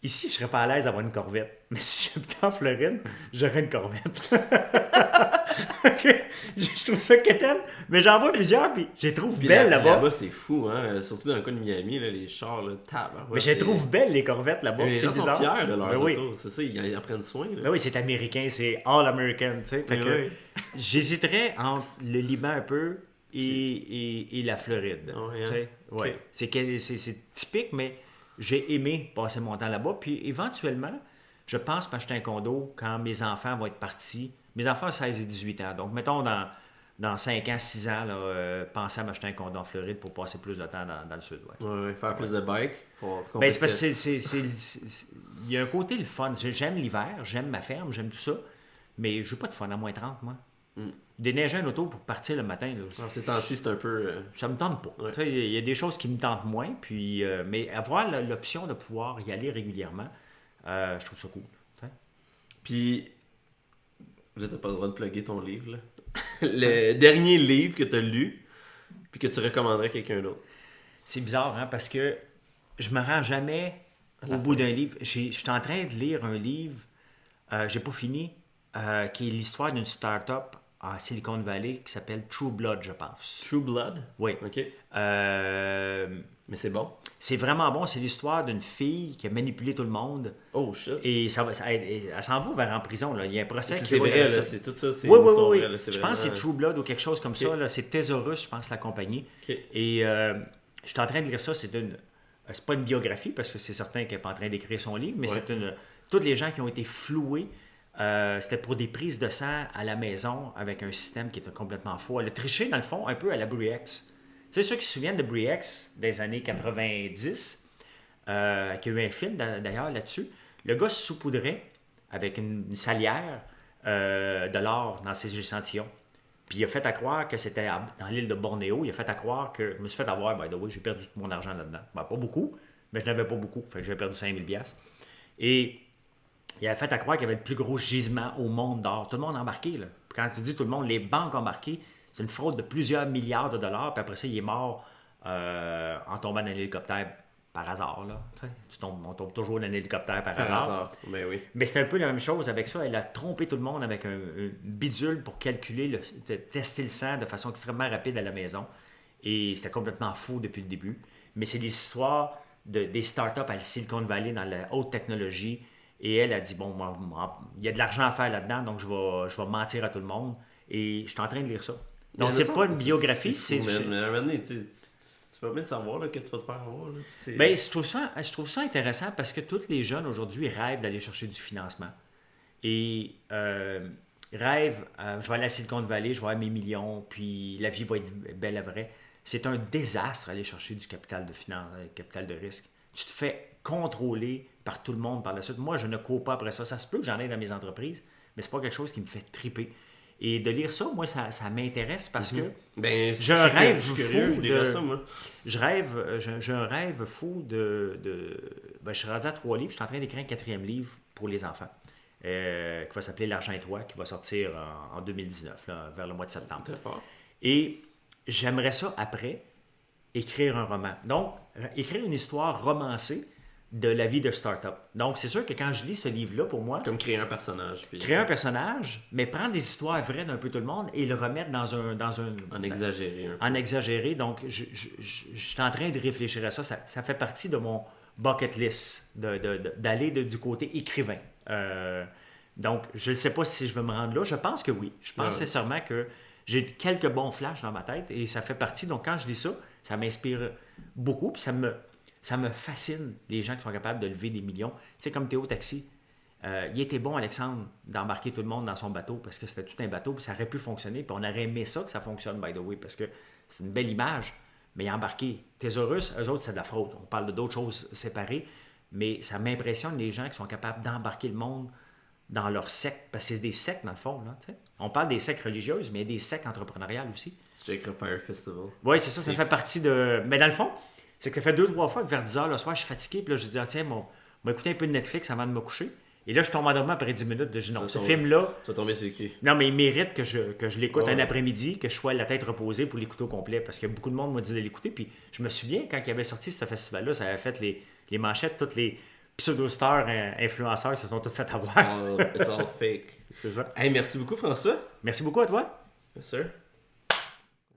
A: ici, je serais pas à l'aise d'avoir une Corvette. Mais si j'habitais en Floride, j'aurais une Corvette. OK? Je trouve ça quétaine, mais j'en vois plusieurs, puis je les trouve belles là-bas.
B: Là-bas, c'est fou, hein? Surtout dans le cas de Miami, là, les chars, là,
A: mais je les trouve belles, les Corvettes là-bas.
B: Les gens sont fiers de leurs
A: ben oui.
B: autos. C'est ça, ils en prennent soin. Là.
A: Ben oui, c'est américain, c'est all American, tu sais. Fait
B: Ben
A: que
B: oui.
A: j'hésiterais entre le Liban un peu et la Floride.
B: Ah ouais,
A: tu sais.
B: hein?
A: Ouais.
B: Ok.
A: C'est typique, mais j'ai aimé passer mon temps là-bas. Puis éventuellement, je pense m'acheter un condo quand mes enfants vont être partis. Mes enfants ont 16 et 18 ans. Donc, mettons, dans 5 ans, 6 ans, penser à m'acheter un condo en Floride pour passer plus de temps dans le sud. Ouais.
B: Ouais, faire plus de bike.
A: Ben, c'est parce que il y a un côté le fun. J'aime l'hiver, j'aime ma ferme, j'aime tout ça. Mais je veux pas de fun à moins 30, moi. Déneiger un auto pour partir le matin, là,
B: Alors, ces temps-ci, c'est un peu...
A: ça me tente pas.
B: Ouais.
A: Tu sais, il y a des choses qui me tentent moins, puis, mais avoir l'option de pouvoir y aller régulièrement, je trouve ça cool. Tu sais.
B: Puis, là, t'as pas le droit de plugger ton livre, là. Le dernier livre que t'as lu, puis que tu recommanderais à quelqu'un d'autre.
A: C'est bizarre, hein, parce que je me rends jamais au bout d'un livre. Je suis en train de lire un livre, j'ai pas fini, qui est l'histoire d'une start-up à Silicon Valley qui s'appelle True Blood, je pense.
B: True Blood?
A: Oui.
B: OK. Mais c'est bon.
A: C'est vraiment bon. C'est l'histoire d'une fille qui a manipulé tout le monde.
B: Oh, shit.
A: Et elle s'en va vers en prison. Là. Il y a un procès qui
B: C'est
A: va
B: vrai,
A: derrière
B: là,
A: ça.
B: c'est tout ça. C'est
A: Oui,
B: une
A: oui,
B: histoire
A: oui.
B: vraie, là, c'est
A: Je pense que c'est
B: vraiment-
A: True Blood ou quelque chose comme
B: Ok.
A: ça. Là. C'est Thesaurus, je pense, la compagnie.
B: Ok.
A: Et je suis en train de lire ça. C'est pas une biographie parce que c'est certain qu'elle n'est pas en train d'écrire son livre, mais
B: Ouais.
A: tous les gens qui ont été floués. C'était pour des prises de sang à la maison avec un système qui était complètement faux. Elle a triché, dans le fond, un peu à la Bre-X. Tu sais, ceux qui se souviennent de Bre-X des années 90, qui a eu un film d'ailleurs là-dessus, le gars se saupoudrait avec une salière de l'or dans ses échantillons. Puis il a fait à croire que c'était dans l'île de Bornéo. Il a fait à croire que je me suis fait avoir, by the way, j'ai perdu tout mon argent là-dedans. Ben, pas beaucoup, mais je n'avais pas beaucoup. Fait que j'ai perdu 5000$. Et il a fait à croire qu'il y avait le plus gros gisement au monde d'or. Tout le monde a embarqué. Là. Puis quand tu dis tout le monde, les banques ont embarqué. C'est une fraude de plusieurs milliards de dollars. Puis après ça, il est mort en tombant dans l'hélicoptère par hasard. Là. Tu sais, on tombe toujours dans l'hélicoptère par hasard.
B: Ben oui.
A: Mais c'est un peu la même chose avec ça. Elle a trompé tout le monde avec un bidule pour calculer, tester le sang de façon extrêmement rapide à la maison. Et c'était complètement faux depuis le début. Mais c'est des histoires des startups à Silicon Valley dans la haute technologie. Et elle a dit, bon, il y a de l'argent à faire là-dedans, donc je vais mentir à tout le monde. Et je suis en train de lire ça. Donc, c'est pas une biographie.
B: Mais à un moment donné, tu vas bien savoir là, que tu vas te faire avoir. Là,
A: ben, je trouve ça intéressant parce que tous les jeunes aujourd'hui rêvent d'aller chercher du financement. Et rêvent, je vais aller à Silicon Valley, je vais avoir mes millions, puis la vie va être belle à vrai. C'est un désastre aller chercher du capital capital de risque. Tu te fais contrôler par tout le monde par la suite. Moi, je ne cours pas après ça. Ça se peut que j'en ai dans mes entreprises, mais c'est pas quelque chose qui me fait triper. Et de lire ça, moi, ça m'intéresse parce que j'ai un rêve fou j'ai un rêve fou je suis rendu à 3 livres. Je suis en train d'écrire un 4e livre pour les enfants qui va s'appeler L'argent et toi, qui va sortir en 2019, là, vers le mois de septembre.
B: Très fort.
A: Et j'aimerais ça, après, écrire un roman. Donc, écrire une histoire romancée de la vie de start-up. Donc, c'est sûr que quand je lis ce livre-là, pour moi...
B: Comme créer un personnage. Puis...
A: Créer un personnage, mais prendre des histoires vraies d'un peu tout le monde et le remettre dans un...
B: En exagéré.
A: En exagéré. Donc, je suis en train de réfléchir à ça. Ça fait partie de mon bucket list, d'aller du côté écrivain. Donc, je ne sais pas si je vais me rendre là. Je pense que oui. Je pense sincèrement que j'ai quelques bons flashs dans ma tête et ça fait partie. Donc, quand je lis ça, ça m'inspire beaucoup. Puis ça me fascine, les gens qui sont capables de lever des millions. Tu sais, comme Théo Taxi, il était bon, Alexandre, d'embarquer tout le monde dans son bateau parce que c'était tout un bateau, puis ça aurait pu fonctionner. Puis on aurait aimé ça que ça fonctionne, by the way, parce que c'est une belle image. Mais il a embarqué Thésaurus, eux autres, c'est de la fraude. On parle d'autres choses séparées, mais ça m'impressionne les gens qui sont capables d'embarquer le monde dans leur secte, parce que c'est des sectes dans le fond. Là, tu sais. On parle des sectes religieuses, mais il y a des sectes entrepreneuriales aussi.
B: C'est écrit Fire Festival.
A: Oui, c'est ça, ça fait partie de... Mais dans le fond, c'est que ça fait 2-3 fois que vers 10 h le soir, je suis fatigué, puis là, je dis, tiens, on va écouter un peu de Netflix avant de me coucher. Et là, je tombe endormi après 10 minutes. Je dis, non, ce film-là...
B: Ça va tomber sur qui?
A: Non, mais il mérite que je l'écoute un après-midi, que je sois la tête reposée pour l'écouter au complet, parce que beaucoup de monde m'a dit de l'écouter. Puis je me souviens, quand il avait sorti ce festival-là, ça avait fait les manchettes, toutes les pseudo-stars, influenceurs se sont tous fait avoir.
B: It's all fake.
A: C'est ça.
B: Hey, merci beaucoup, François.
A: Merci beaucoup à toi.
B: Yes, sir.